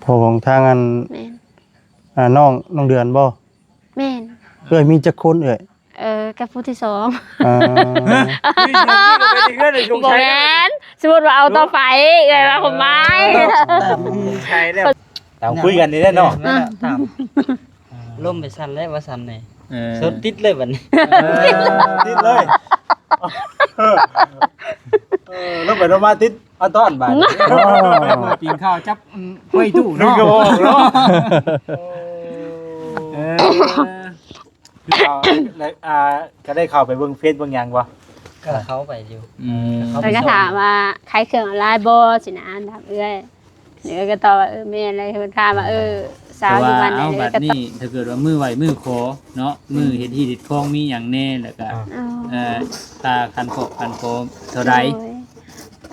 พ่อของทางอันแม่นน้องเดือนบ่แม่นมีจักคนกับผู้ที่สอง บ่แม่นสมมุติว่าเอาต่อไปว่าผมไม้ใช่แล้วตามคุยกันนี่ได้เนาะตามล่มไปสั่นแล้วว่าสั่นนี่สดติดเลยบัดนี้ติดเลยแล้วไปมาติดเอาต้อนบาดกินข้าวจับห้อยตู้เนาะก็ได้เข้าไปเบิ่งเฟซเบิ่งหยังบ่ก็เข้าไปอยู่แล้วก็ถามว่าใครเครื่องออนไลน์บ่สินะถามเอ้ยเดี๋ยวก็ตอบว่าแม่อะไรเพิ่นถามว่าสาวอยู่บ้านไหนบัดนี้ถ้าเกิดว่ามือไหวมือขอเนาะมือเฮ็ดที่ดิดคลองมีหยังแน่แล้วก็ตาคันโคเท่าใด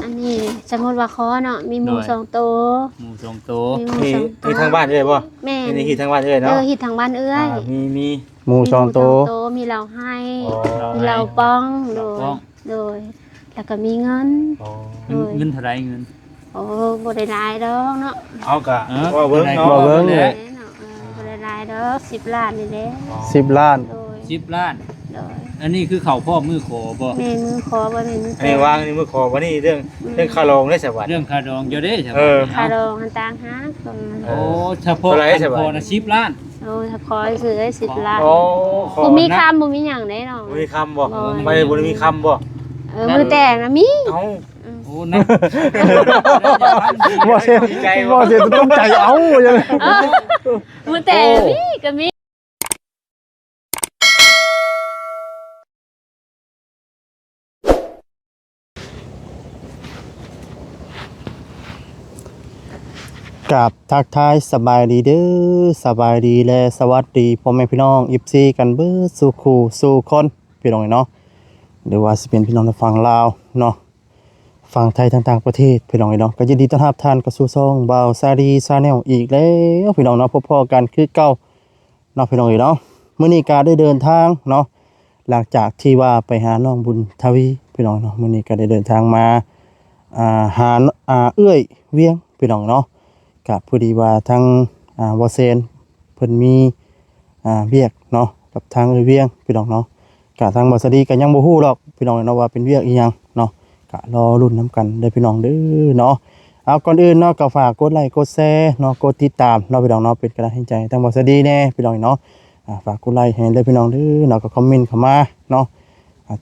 อันนี้สมมุติว่าขอเนาะมีหมู2ตัวหมู2ตัวมีทางบ้านเอ้ยบ่แม่นี่ฮิตทางบ้านเอ้ยเนาะฮิตทางบ้านเอ้ยมีหมู2ตัวมีเราให้มีเราป้องโดยแล้วก็มีเงินเงินเท่าใดเงินโอ้บ่ได้หลายดอกเนาะเอากะว่าเบิ่งเนาะบ่เบิ่งบ่ได้หลายดอก10 ล้านนี่แหละ10 ล้าน10 ล้านอันนี้คือเขาพ่อมือขอบ่แม่มือขอบ่แม่มืออันนี้วางนี่มือขอบ่นี่เรื่องค่ารองได้สวัสดิ์เรื่องค่ารองเดี๋ยวเด้ใช่บ่ค่ารองอันต่างหากโอ้เฉพาะพอนะ10 ล้านโอ้ถ้าขอซื้อได้10 ล้านโอ้บ่มีคำบ่มีหยังได้เนาะบ่มีคำบ่ไม่บ่มีคำบ่มือแต่งนะมีเอ้าโอ้นะบ่เสียต้องใจเอาจังมือแต่มีก็มีกับทักทายสบายดีเด้อสบายดีและสวัสดีพ่อแม่พี่น้องอิฟซีกันเบิดสู่คู่สู่คนพี่น้องเนาะหรือว่าสิเป็นพี่น้องในฝั่งลาวเนาะฝั่งไทยต่างๆประเทศพี่น้องเนาะก็ยินดีต้อนรับท่านเข้าสู่ช่องบ่าวซาดีชาแนลอีกแล้วพี่น้องเนาะพบกันคือเก่าเนาะพี่น้องเนาะมื้อนี้ก็ได้เดินทางเนาะหลังจากที่ว่าไปหาน้องบุญทวีพี่น้องเนาะมื้อนี้ก็ได้เดินทางมาหาเอื้อยเวียงพี่น้องเนาะกับพอดีว่าทางวอเซนเพิ่นมีเวียกเนาะกับทางเวียงพี่น้องเนาะกับทางบอสดีก็ยังบ่ฮู้หรอกพี่น้องเนาะว่าเป็นเวียกอีหยังเนาะก็รอลุ้นน้ำกันเด้อพี่น้องเด้อเนาะเอาก่อนอื่นเนาะก็ฝากกดไลค์กดแชร์เนาะกดติดตามเนาะพี่น้องเนาะเป็นกำลังใจทางบอสดีแน่พี่น้องเนาะฝากกดไลค์ให้เด้อพี่น้องเด้อเนาะก็คอมเมนต์เข้ามาเนาะ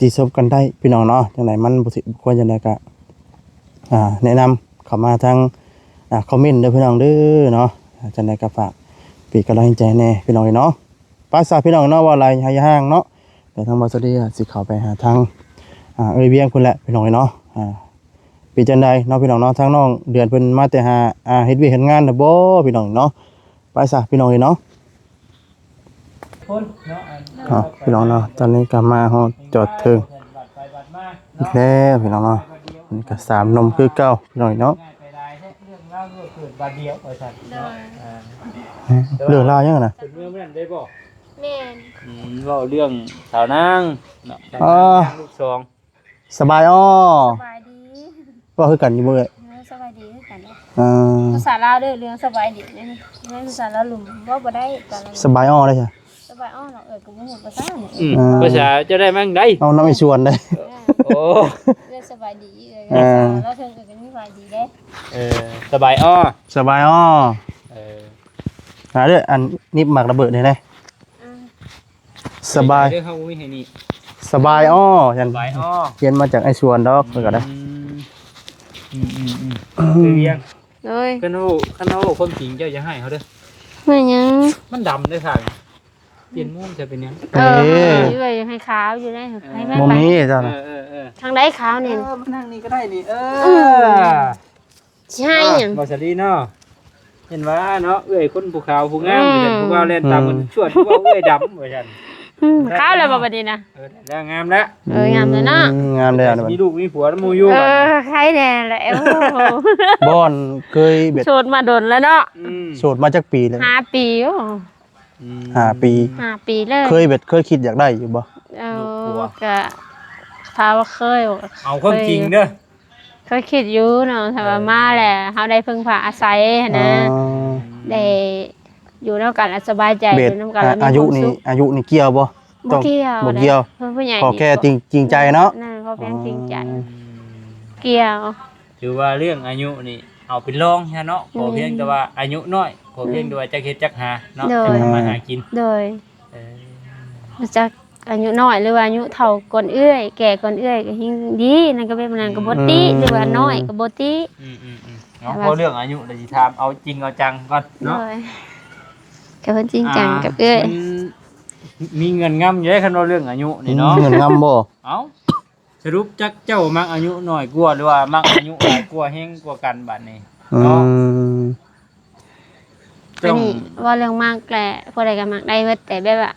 ติชมกันได้พี่น้องเนาะจังได๋มันบ่สิควรจังได๋ก็แนะนำเข้ามาทางคอมเมนต์เด้อพี่น้องเด้อเนาะจังได๋ก็ฝากเป็นกำลังใจแน่พี่น้องเนาะภาษาพี่น้องเนาะว่าอะไรให้ห่างเนาะแต่ทางบอสดีสิเข้าไปหาทางเวียงพุ่นแหละพี่น้องเนาะเป็นจังได๋เนาะพี่น้องเนาะทางน้องเดือนเพิ่นมาแต่หาเฮ็ดเวียกเฮ็ดงานน่ะบ่พี่น้องเนาะไปซะพี่น้องเนาะพี่น้องเนาะตอนนี้ก็มาฮอดจอดถึงอีกแล้วพี่น้องเนาะนี่ก็3นมคือเก่าพี่น้องเนาะเรื่องราวยังนะเรื่องนั้นได้บ่แม่นเว้าเรื่องสาวนางเนาะลูกสองสบายอ้อสบายดีก็คือกันอยู่มื้อสบายดีคือกันภาษาลาวเด้อเรื่องสบายดีนี่ภาษาลาวลุมบ่ได้ตอนนั้นสบายอ้อได้จ้ะสบายอ้อเนาะก็บ่ฮู้ภาษาภาษาจะได้มั่งได้เอาน้ำอีชวนได้โอ้เรื่องสบายดีแล้วเพิ่นก็มีสบายดีเด้สบายอ้อสบายอ้อเด้ออันนิบหมักระเบิดนี่ได้สบายเฮามีให้นี่สบายอ้อจังสบายอ้อเขียนมาจากไอ้ชวนดอกเพิ่นก็ได้เวียงโอ้ยคันเฮาคนจริงเจ้าอย่าให้เฮาเด้อมันยังมันดำได้ทางเปลี่ยนมุมจะเป็นยังอยู่ไว้ให้ขาวอยู่ได้ให้แม่มุมนี้จ้ะทางใดขาวนี่ทางนี้ก็ได้นี่ใช่หยังบ่สลีเนาะเห็นว่าเนาะเอ้ยคนผู้ขาวผู้งามเหมือนผู้ว่าเล่นตามมันชวดผู้ว่าเอ้ยดำว่าซั่นขาวแล้วบ่บัดนี้นะแล้วงามแล้วงามเลยเนาะงามเลยมีลูกมีผัวแล้วหมู่อยู่ใครแน่แหละบ่อนเคยเบ็ดโสดมาดนแล้วเนาะโสดมาจักปีเลย5 ปี5 ปี5 ปีเลยเคยคิดอยากได้อยู่บ่ก็ถามว่าเคยเอาความจริงเด้อเคยคิดอยู่เนาะถ้าว่ามาแหละเฮาได้พึ่งพาอาศัยนะ ได้อยู่นำกันแล้วสบายใจ เบ็ อ ด ยู่นำกันแล้วมี อายุ ความ นี่ สุข อายุนี่เกี่ยวบ่ บ่เกี่ยว บ่เกี่ยว เพิ่นผู้ใหญ่ ขอแค่จริงใจเนาะ นั่นเขาเพียงจริงใจเกี่ยว ถือว่าเรื่องอายุนี่เอาเป็นรองฮะเนาะขอเพียงแต่ว่าอายุน้อยขอเพียงแต่ว่าจักเฮ็ดจักหาเนาะจะทำมาหากิน โดย เออ รู้จักอายุน้อยหรือว่าอายุเท่าก่อนเอื้อยแก่ก่อนเอื้อยก็ยิ่งดีนั่นก็เป็นมันก็บ่ติหรือว่าน้อยก็บ่ติ เนาะเพราะเรื่องอายุเดี๋ยวสิถามเอาจริงเอาจังก่อน โด เนาะ ยก็เพิ่นจริงจังกับเอื้อย มันมีเงินงำเยอะคันว่าเรื่องอายุนี่เนาะ เงินงำบ่ เอ้าสรุปจักเจ้ามักอายุน้อยกว่าหรือว่ามักอายุหลายกว่าแฮงกว่ากันบัดนี้ อื เนาะ ม อันนี้ว่าเรื่องมากแหละพอได้ก็มักได้เบิดแต่แบบว่า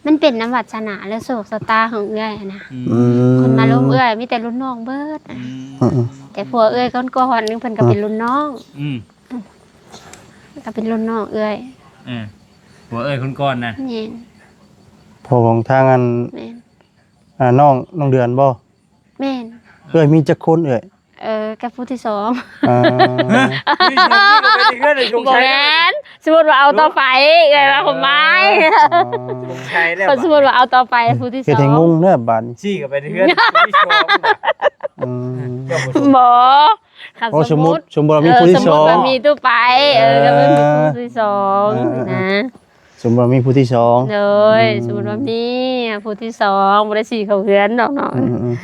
มันเป็นน้ำวัดชนะและโศกสตาของเอื้อยนะ อืม คนมาล้มเอื้อยมีแต่รุ่นน้องเบิด แต่ผัวเอื้อยก่อนๆนึงเพิ่นก็เป็นรุ่นน้อง อืม ก็เป็นรุ่นน้องเอื้อย หัวเอ้ยคนก่อนน่ะ แม่น พอของทางอัน แม่น น้องเดือนบ่ แม่น เอ้ยมีจักคนเอ้ย กับผู้ที่สอง อ่า บ่แม่นสมมุติว่าเอาต่อไปเอ้ยว่าผมไม้ ใช่แล้ว คนสมมุติว่าเอาต่อไปผู้ที่ เฮ็ด สอ ให้ ง งงเด้อบัดนี้ ชี้กับไปเพื่อนที่ชม อืม บ่ค่ะ โอ้สมมุติว่า เอ มี อ ผู้ ส ที่ ม ส มุ อ ติ ง ว่ามีตู้ไปก็เป็นผู้ที่สองนะ สมมุติว่ามีผู้ที่สอง เลยสมมุติว่ามีผู้ที่สองบ่ได้สิเข้าเฮือนดอกเนาะ อืม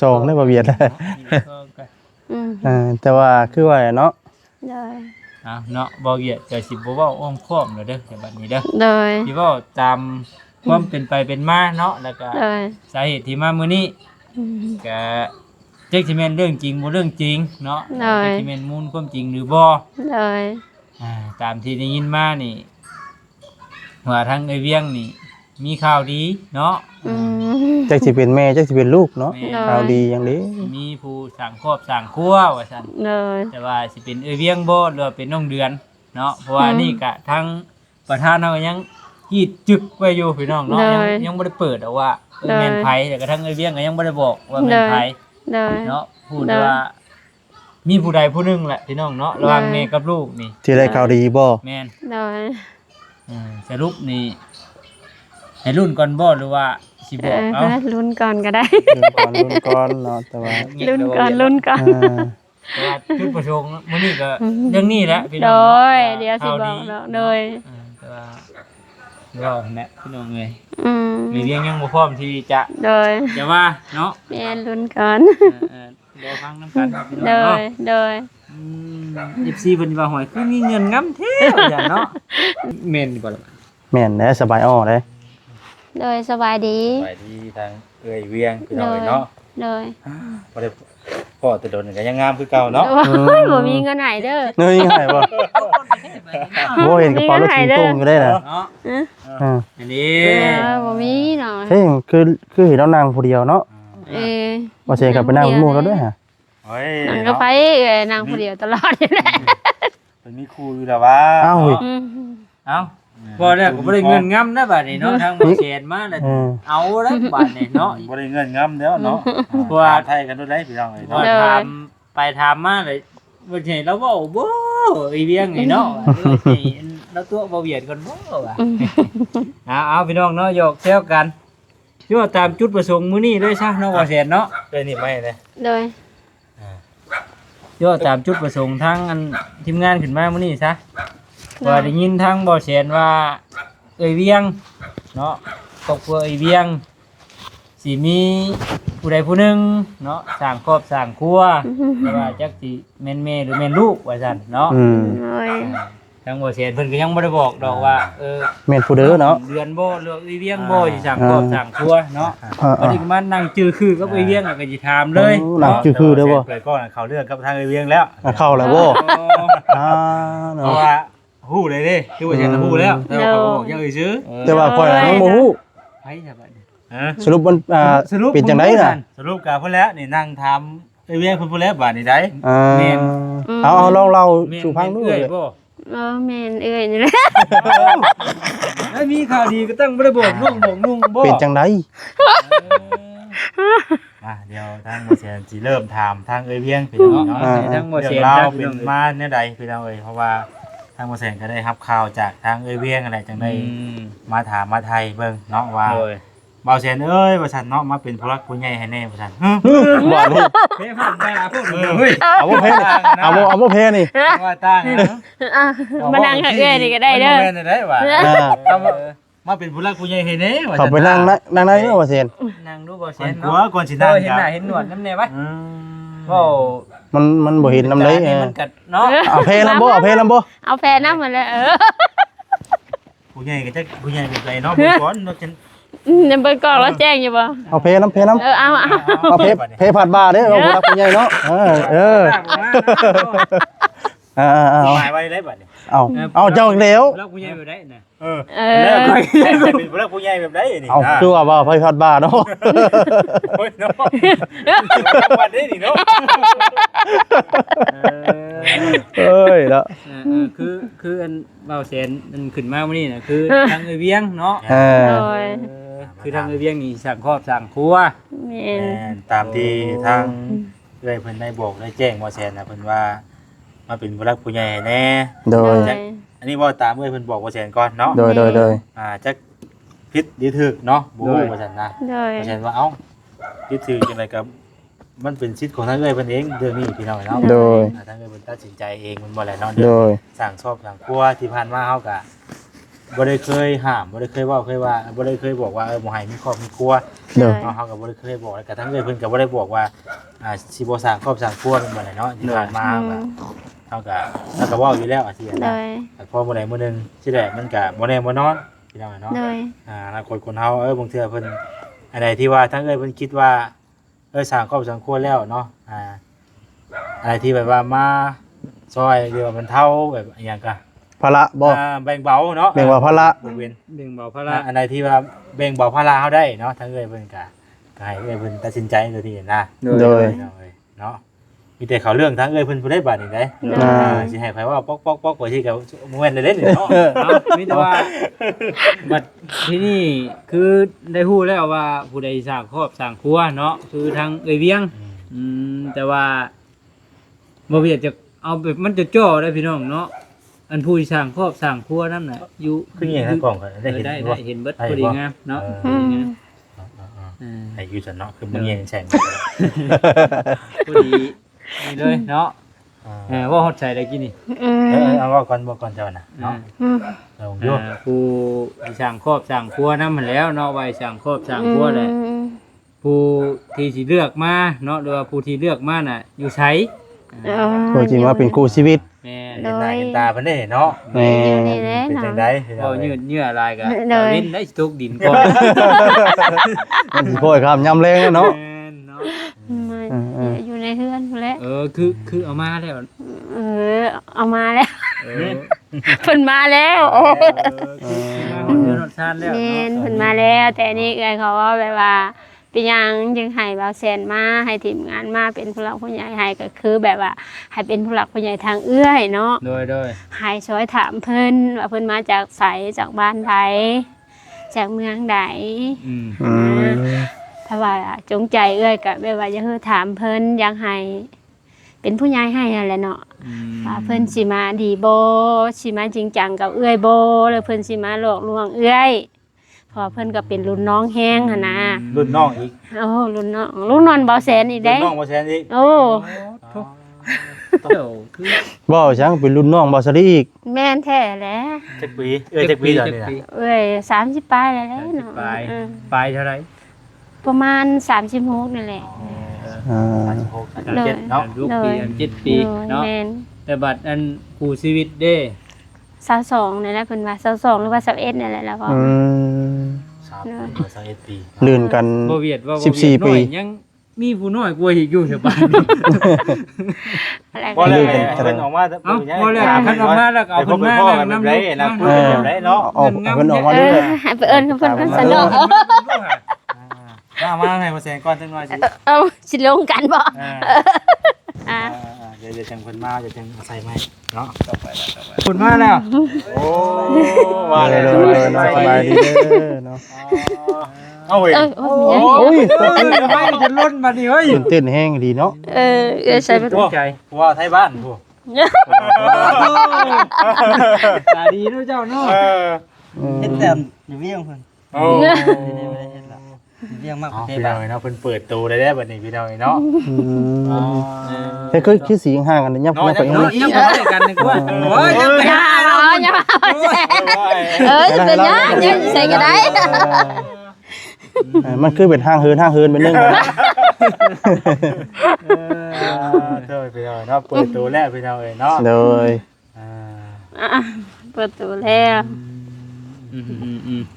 สองได้บ่เบียดเลย แต่ว่าคือว่าเนาะ เลย เนาะบ่เกียดก็สิบ่เว้าอ้อมค้อมแล้วเด้อแต่บัดนี้เด้อ เลย สิเว้าตามความเป็นไปเป็นมาเนาะแล้วก็ เลย สาเหตุที่มามื้อนี้ก็จักสิแม่นเรื่องจริงบ่เรื่องจริงเนาะจักสิแม่นมูลความจริงหรือบ่ เลย ตามที่ได้ยินมานี่ว่าทางไอ้เวียงนี่มีข่าวดีเนาะ จักสิเป็นแม่จักสิเป็นลูกเนาะ แม่ ข่าวดีอย่างนี้ มีผู้สั่งครอบสั่งครัวว่าซั่น เลย แต่ว่าสิเป็นไอ้เวียงบ่หรือว่าเป็นน้องเดือนเนาะเพราะว่านี่ก็ทั้งประธานเฮาก็ยังยีดจึกไว้อยู่พี่น้องเนาะยังบ่ได้เปิดเอาว่าแม่นไผแต่ก็ทั้งไอ้เวียงก็ยังบ่ได้บอกว่าแม่นไผ เลย เนาะพูดว่ามีผู้ใดผู้หนึงแหละพี่น้องเนาะระหว่างแม่กับลูกนี่ ที่ได้ข่าวดีบ่ แม่น เลย สรุปนี่ให้รุ่นก่อนบ่หรือว่าสิบอกเอา ลุ้นก่อนก็ได้ รุ่นก่อนเนาะแต่ว่า ลุ้นก่อนลุ้นก่อน แต่ว่าจุดประสงค์มื้อนี้ก็เรื่องนี้แหละพี่น้ โด อง ยเดี๋ยวสิบอกเนาะโดย แต่ว่าเราแม่พี่น้องเอ้ย Ừ. มีเรื่องยังบ่พร้อมที่จะ Rồi, จะว่าเนาะ em luôn con. เดี๋ยวฟังนำกันพี่น้องเนาะ Rồi, rồi. 14เพิ่นว่าหอยคือมีเงินงำแท้จ้ะเนาะแม่นบ่ล่ะ แม่นแหละสบายอ้อเด้ Rồi, sao bài đi? ไปที่ทางเอ้ยเวียงพี่น้องเนาะ Rồi. บ่ได้พ่อแต่โดนก็ยังงามคือเก่าเนาะ Ôi, bộ mi ngân hải đó. เงยง่ายบ่บ่เห็นกระเป๋ารถถึงตุ้งอยู่ได้น่ะ เนาะ อ่า อันนี้ Bộ mi nào. เฮ้ยคือเห็นเรานั่งผู้เดียวเนาะ Ừ. บ่ใช่กลับไปนั่งกับหมู่แล้วเด้อฮะ เฮ้ย Nàng có phải nàng phụ điều tọt vậy nè. มันมีครูอยู่แล้วว่า อ้าว Ừ. เอ้าบ่ได้ก็บ่ได้เงินงำนะบัดนี้เนาะทางบ่แชนมาแล้วเอาแล้วบัดนี้เนาะ บ่ได้เงินงำแล้วเนาะ เพราะว่า ไทยกันด้วยได้พี่น้องเอ้ย ว่า เนาะ ถามไปถามมาเลยบ่ใช่เราเว้าบ่อีเวียงนี่เนาะเราตัวบ่เวียดกันบ่ว่ะเอาพี่น้องเนาะหยอกแซวกันคือว่าตามจุดประสงค์มื้อนี้เลยซะเนาะบ่แชนเนาะ เอ้ยนี่ไม่เลย Rồi. คือว่าตามจุดประสงค์ทางอันทีมงานขึ้นมามื้อนี้ซะว่าได้ยินทางบ่แชนว่าเอ้ยเวียงเนาะครอบครัวเอ้ยเวียงสิมีผู้ใดผู้หนึงเนาะสร้างครอบสร้างครัวแต่ว่าจักสิแม่นแม่หรือแม่นลูกว่าซั่นเนาะ อืม Rồi. ทางบ่แชนเพิ่นก็ยังบ่ได้บอกดอกว่าแม่นผู้เด้อเนาะ เดือนบ่เลือกอีเวียงบ่สิสั่งครอบสั่งครัวเนาะ วันนี้ก็มานั่งจื้อคือกับอีเวียงแล้วก็สิถามเลย หลังคือเด้อบ่ เปิดก่อนเขาเลือกกับทางเอ้ยเวียงแล้ว เข้าแล้วบ่อ่า เพ เนาะ ราะว่าฮู้เลยเด้คือว่าฉันฮู้แล้วแต่ว่าเขาบอกยังเอ้ยซื้อ แต่ว่าข่อยยังบ่ฮู้ ไผซะบัดนี้ สรุปมันเป็นจังไดน่ะ สรุปกับเพิ่นแล้วนี่นั่งทำเอ้ยเวียงเพิ่นพูดแล้วบาดนี้ได้ เอาลองเล่า แม่น สู่ฟังดู เอ้ เลย ย บ่ Men ơi như thế. ไอ้มีข่าวดีก็ต้องบ่ได้บอกน้องบอกนุ่งบ่ เป็นจังได มาเดี๋ยวทางบ่แซนสิเริ่มถามทางเอ้ยเวียงพี่น้อง เนาะ เนาะ ให้ทั้งบ่ เรื่ เสี อย งราว ทั้ง เป็นมาเนี่ยใดพี่น้องเอ้ยเพราะว่าทางบ่แซนก็ได้รับข่าวจากทางเอ้ยเวียงอะไรจังได้มาถามมาไทยเบิ่งเนาะว่า โดย บ่าวแซนเอ้ยว่าซั่นเนาะมาเป็นผู้รักผู้ใหญ่ให้แน่ว่าซั่น บ่นี่ เฮ้ยผ่านมาพูดเฮ้ย เอาบ่เพนี่เอาบ่เพนี่ ว่าตั้งนะ อ่ะมานั่งหาเอื้อยนี่ก็ได้เด้อ มันบ่แม่นได้ว่า อ่า เอามาเป็นผู้รักผู้ใหญ่ให้แน่ว่า เขาไปนั่งนั่งในว่าเซน นั่งดูบ่ ก่ เสี อย น น กลัว เนาะ ก่อนสิ เอ นั่ง อเห็นหน้าเห็นหนวดน้ำแน่ปะ อืม ก็ มันบ่เห็นนำเลย นี่มันกัดเนาะ เอาเพลำบ่เอาเพลำบ่ เอาแฟนนำมาเลยผู้ใหญ่ก็จะผู้ใหญ่เป็นไรเนาะผู้ก่อนเนาะจัง ยังเบิ่งกล้องแล้วแจ้งอยู่บ่ เอาเพลำเอา เอา เพผัดบาเด้อเอาผู้รักผู้ใหญ่เนาะเอา หมายไว้ได้บัดนี้ เอาเจ้าอีกแล้ว แล้วกูใหญ่อยู่ได้น่ะ เออแล้วเป็นผู้รักผู้ใหญ่แบบใดนี่ เอาคือว่าเพผัดบาเนาะ โอ้ยเนาะวันนี้นี่เนาะ เอ้ยแล้ว คืออันเบาแสนมันขึ้นมามื้อนี้น่ะคือทางเอเวียงเนาะ โดย คือทางเอเวียงนี่สั่งครอบสั่งครัว แม่น ตามที่ทางเอ้ยเพิ่นได้บอกได้แจ้งว่าแซนนะเพิ่นว่ามาเป็นผู้รักผู้ใหญ่แน่ โดย อันนี้ว่าตามเอ้ยเพิ่นบอกว่าแซนก่อนเนาะ โดย จักผิดหรือถูกเนาะบ่ฮู้ว่าซั่นนะ โดย ว่าแซนว่าเอ้าผิดถูกจังได๋ก็มันเป็นสิทธิ์ของทางเอ้ยเพิ่นเองเรื่องนี้พี่น้องเนาะ โดย ทางเอ้ยเพิ่นตัดสินใจเองมันบ่แหละเนาะ โดย สั่งชอบสั่งครัวที่ผ่านมาเฮาก็บ่ได้เคยห้ามบ่ได้เคยเว้าเคยว่าบ่ได้เคยบอกว่าบ่ให้มีครอบมีครัว โดย เนาะเฮาก็บ่ได้เคยบอกแล้วก็ทั้งเอ้ยเพิ่นก็บ่ได้บอกว่าสิบ่สร้างครอบสร้างครัวเป็นบ่ได้เนาะที่ผ่านมาก็เฮาก็แล้วก็เว้าอยู่แล้วอาทิตย์ โด นะ ย แต่พอมื้อใดมื้อหนึงสิได้มันก็บ่แน่บ่นอนพี่น้องเนาะ โดย อนาคตคนเฮาบางเทื่อเพิ่นอันใดที่ว่าทั้งเอ้ยเพิ่นคิดว่าสร้างครอบสร้างครัวแล้วเนาะอะไรที่แบบว่ามาซอยหรือว่ามันเท่าแบบอหย่างก็ ภาระบ่ แบ่งเบาเนาะ แบ่งเบาภาระ บริเวณ เบ่งเบาภาระ อันใดที่ว่าแบ่งเบาภาระเฮาได้เนาะทั้งเอ้ยเพิ่นก็ให้เอ้ยเพิ่นตัดสินใจโดยที่นะ โดย เนาะมีแต่เขาเรื่องทั้งเอ้ยเพิ่นผู้ได้บาดนี่ได้ อ่า สิให้ไผว่าป๊อกๆๆไว้ที่กับมื้อแม่นได้เล่นเนาะ มีแต่ว่าบัดที่นี่คือได้ฮู้แล้วว่าผู้ใดสร้างครอบสร้างครัวเนาะคือทางเอเวียงแต่ว่าบ่เวียดจะเอาแบบมันจะจ่อได้พี่น้องเนาะอันผู้ที่สร้างครอบสร้างครัวนั่นน่ะอยู่ คืออย่างนั้นกล่องก็ได้เห็น ได้ บ่ เห็นเบิดพอดีงามเนาะ อืม ให้อยู่ซั่นเนาะคือมื้อนี้แช่ง พอดีนี่เลยเนาะว่าฮอดใส่ได้กินนี่ อืม เอาว่าก่อนเจ้าน่ะเนาะ อืม ลงอยู่ ผู้ที่สร้างครอบสร้างครัวนั่นมันแล้วเนาะไว้สร้างครอบสร้างครัวแหละผู้ที่สิเลือกมาเนาะหรือว่าผู้ที่เลือกมาน่ะอยู่ไส ตัวจริงว่าเป็นคู่ชีวิต แม่ เห็นหน้าเห็นตาเพิ่นได้เนาะ แม่ อยู่นี่แหละ เป็นจัง เนาะ ได๋ ก็ยืดเนื้อลายก็ เลย วินได้ทุกดินก่อน มันสิโพยครับยำแรงเนาะ แม่นเนาะ อยู่ในเฮือนพู้นแหละ คือเอามาแล้ว เอามาแล้ว เออ เพิ่นมาแล้ว มาฮอดเดือนฮอดชาติแล้ว แม่น เนาะ เพิ่นมาแล้วแต่อันนี่เอ้ยเขาว่าแบบว่าเป็นหยังจึงให้บ่าวแซนมาให้ทีมงานมาเป็นผู้หลักผู้ใหญ่ให้ก็คือแบบว่าให้เป็นผู้หลักผู้ใหญ่ทางเอื้อยเนาะ โดย ให้ช่วยถามเพิ่นว่าเพิ่นมาจากไสจากบ้านใดจากเมืองใด อืม อืม ถ้าว่าจงใจเอื้อยก็แบบว่าอย่าเฮือถามเพิ่นอยากให้เป็นผู้ใหญ่ให้นั่นแหละเนาะ ว่าเพิ่นสิมาดีบ่สิมาจริงจังกับเอื้อยบ่แล้วเพิ่นสิมาหลอกลวงเอื้อยเพอเพิ่นก็เป็นรุ่นน้องแฮงหั่นนะ รุ่นน้องอีก โอ้รุ่นน้องบ่แสนอีก รุ่ เด้ นน้องบ่แซนอีก โอ้ เดี๋ยวคือ บ่จังเป็นรุ่นน้องบ่ซะอีก แม่นแท้แหละ จักปีจักปีตอนนี้น่ะ เอ้ย30ปลายแล้วแหละเนาะ ปลาย เออ ปลายเท่าไหร่ ประมาณ36นั่นแหละ อ่า 36 37เนาะ ลูกปีอัน7 ปีเนาะ แม่น แต่บัดอันคู่ชีวิตเด้ 22นั่นแหละเพิ่นว่า22หรือว่า21นั่นแหละแล้วก็ อืม 31ปี ลื่นกัน บ่เวียดว่าบ่ 14 เวียดน้อย ปี ยังมีผู้น้อยกว่าอีกอยู่ชาวบ้าน อะไร บ่ ก็ แล้ว ได้ เพิ่นออกมา เอ้าบ่แล้วคันออกมาแล้วก็เอาเพิ่นมา พ่อ นั่ กัน ง แบบ นำ ไรนะคุยกันแบบไรเนาะ ออกเพิ่นออกมา เอ เรื่ อ อย ให้ไปเอิ้นเพิ่นสนุก มาให้มาแซงก่อนจังหน่อยสิ เอาสิลงกันบ่อ่า เดี๋ยวจังเพิ่นมาจะจังใส่ไม้เนาะ คุณมาแล้ว โอ้ ๆมาเลยเนาะสบายดีเด้อเนาะ เอาเว้ย โอ้ย โอ้ย ไม่จะล้นมาดิเฮ้ย ตื่นเต้นแห้งดีเนาะ เอ้ยใส่ไป ตกใจ ว่าไทยบ้านพวก ตาดีด้วยเจ้าเนาะ เฮ็ดแต่อยู่เวียงเพิ่น โอ้ ไม่ได้เฮ็ดละอยู่เวียงมากประเทศ พี่ บ้า น้อน งเนาะเพิ่นเปิดตัวได้บัดนี้พี่น้องเนาะ แต่คือสีห่างกันยับยับไปยัง เนาะ ไง ยังบ่ได้กันนึกว่าโอ้ยยังไป อย่าเนาะอย่ามาจะเป็นยังใส่ก็ได้ มันคือเป็นห้างเฮินเป็นเรื่อง เธอพี่น้องเนาะเปิดตัวแล้วพี่น้องเนาะ โดย เปิดตัวแล้ว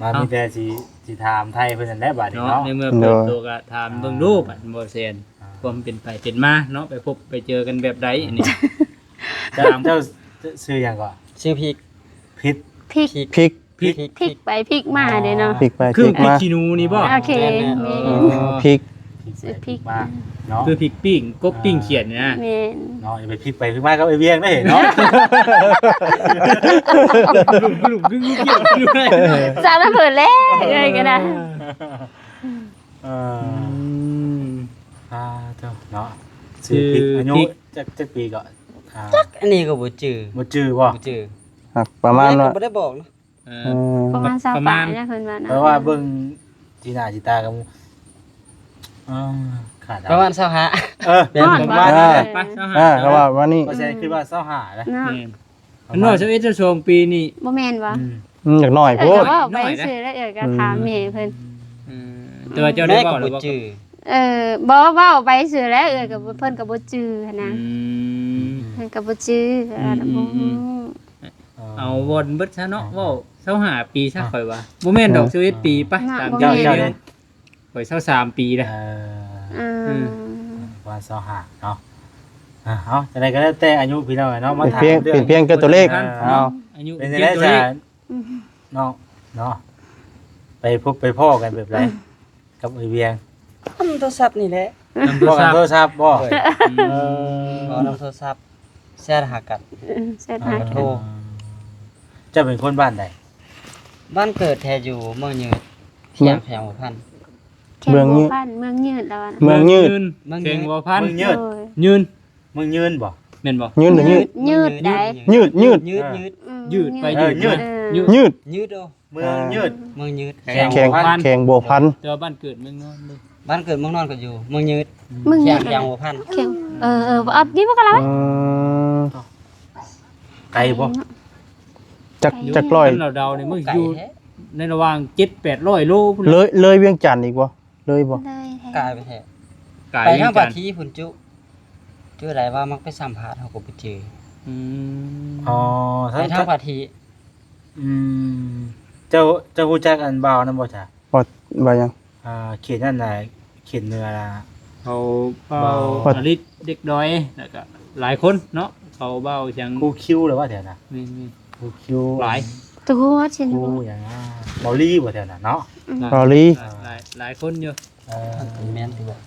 มามีแต่สิถามไทยเพิ่นนั่นแหละบัดนี้ เนาะ เนาะ ในเมื่อเปิดตัวก็ถามเบิ่งรูปบ่เซนความเป็นไปเป็นมาเนาะไปพบไปเจอกันแบบใดอันนี้ ถามเจ้าชื่อหยังก่อน ชื่อพริก พิษ พริก พริก พริกไปพริกมาเด้เนาะ พริกไปพ คือ ริก พริก มา ขี้หนูนี่บ่ โอเคมี พริก ซื้อพริก มาเนาะ คือพริกปิ้งกบปิ้งเขียนเนี่ยนะ แม่น เนาะอย่าไปพลิกไปพลิกมาก็ไปเวียงได้เนาะ กลุ่มกึ่งเกี่ยวด้วย สร้างแล้วเปิดแล้วเอ้ยก็ได้ เอเจ้าเนาะชื่อพลิกอายุจักปีก่อนอันนี้ก็บ่จื้อ บ่จื้อบ่ บ่จื้อ ประมาณว่า บ่ได้บอกนะ ประมาณ20ปลายนะเพิ่นว่านะ เพราะว่าเบิ่งจีหน้าจีตากับขาด ประมาณ25 ประมาณนี้ ไปเจ้าหา เขาว่าว่านี่ เปอร์เซ็นต์คือว่า25นะ เนาะ อันน้อยจะชงปีนี่ บ่แม่นวะ อยากหน่อย เอ พู อ ด ว่าไปซื้อแล้วเอ้ยก็ถามแม่เพิ่น ตัวเจ้าได้ แม่ บ ก็ อกหรือ บ่ บ่ จื้อ บ่เว้าไปซื้อแล้วเอ้ยก็เพิ่นก็บ่จื้อหันนะเพิ่นก็บ่จื้อบ่ฮู้ เอาวนเบิดซะเนาะเว้า25ปีซะข่อยว่าบ่แม่นดอก21ปีปะตาม เจ้า ที่ เจ้า เดี เนี่ย ยวข่อย23ปีแล้ว วัน25เนาะเอาจะได้ก็แล้วแต่อายุพี่น้องเนาะมาถาม เพียงแค่ตัวเลขเอา อายุ เป็น เกี่ยว ได้ ตัว จะ เลข เนาะเนาะไปพบไปพ่อกันแบบไรกับไอเวียง ทำโทรศัพท์นี่แหละ นำโท พ่ ร อกั ศั น พท์ โทรศัพท์บ่ บ่นำโทรศัพท์แชทหากัน เสร็จหา โทร จะเป็นคนบ้านใด บ้านเกิดแท้อยู่เมืองยืดเพียงแพงหัวพัน เมืองยืดเมืองยืดแล้วนะ เมืองยืด เก่งบ่พัน มึงยืด ยืน มึงยืนบ่ แม่นบ่ ยืดหรือยืด ยืดได้ ยืด ยืด ยืดไป ยืด ยืด ยืด ยืดโอ มึงยืด เมืองยืด แข่งบวกพัน แต่ว่าบ้านเกิดเมืองนอนเลย บ้านเกิดเมืองนอนก็อยู่เมืองยืด เมือง เพี ยื ยง ด แพงหัวพัน เข็มอัพนี่บ่กันแล้ว ไกลบ่ จักร้อย เราเดาเนี่ยมึง ไก่ อยู่ แท้ ในระหว่าง7-800 โลพุ่น เลยเวียงจันทร์อีกบ่เลยบ่ เลยแท้ กายไปแท้ ไก่ ไปทาง กั ปาน ทีพุ่นจุจุได้ว่ามักไปสัมภาษณ์เฮาก็บ่เจอ อ๋อ ไปทางปาที เจ้าฮู้จักอันบ่าวนั่นบ่จ้ะ บ่ยัง เขตนั่นน่ะเขตเหนือน่ะ เขาเบาอลิศเด็กน้อยแล้วก็หลายคนเนาะเขาเบาจัง ครูคิวหรือว่าแถวน่ะ นี่ ครูคิว หลาย ตัวชิน ครูอย่างบอลลี่บ่แถวน่ะเนาะ รอลี่ หลายคนอยู่ เป็นแม่นที่ว่า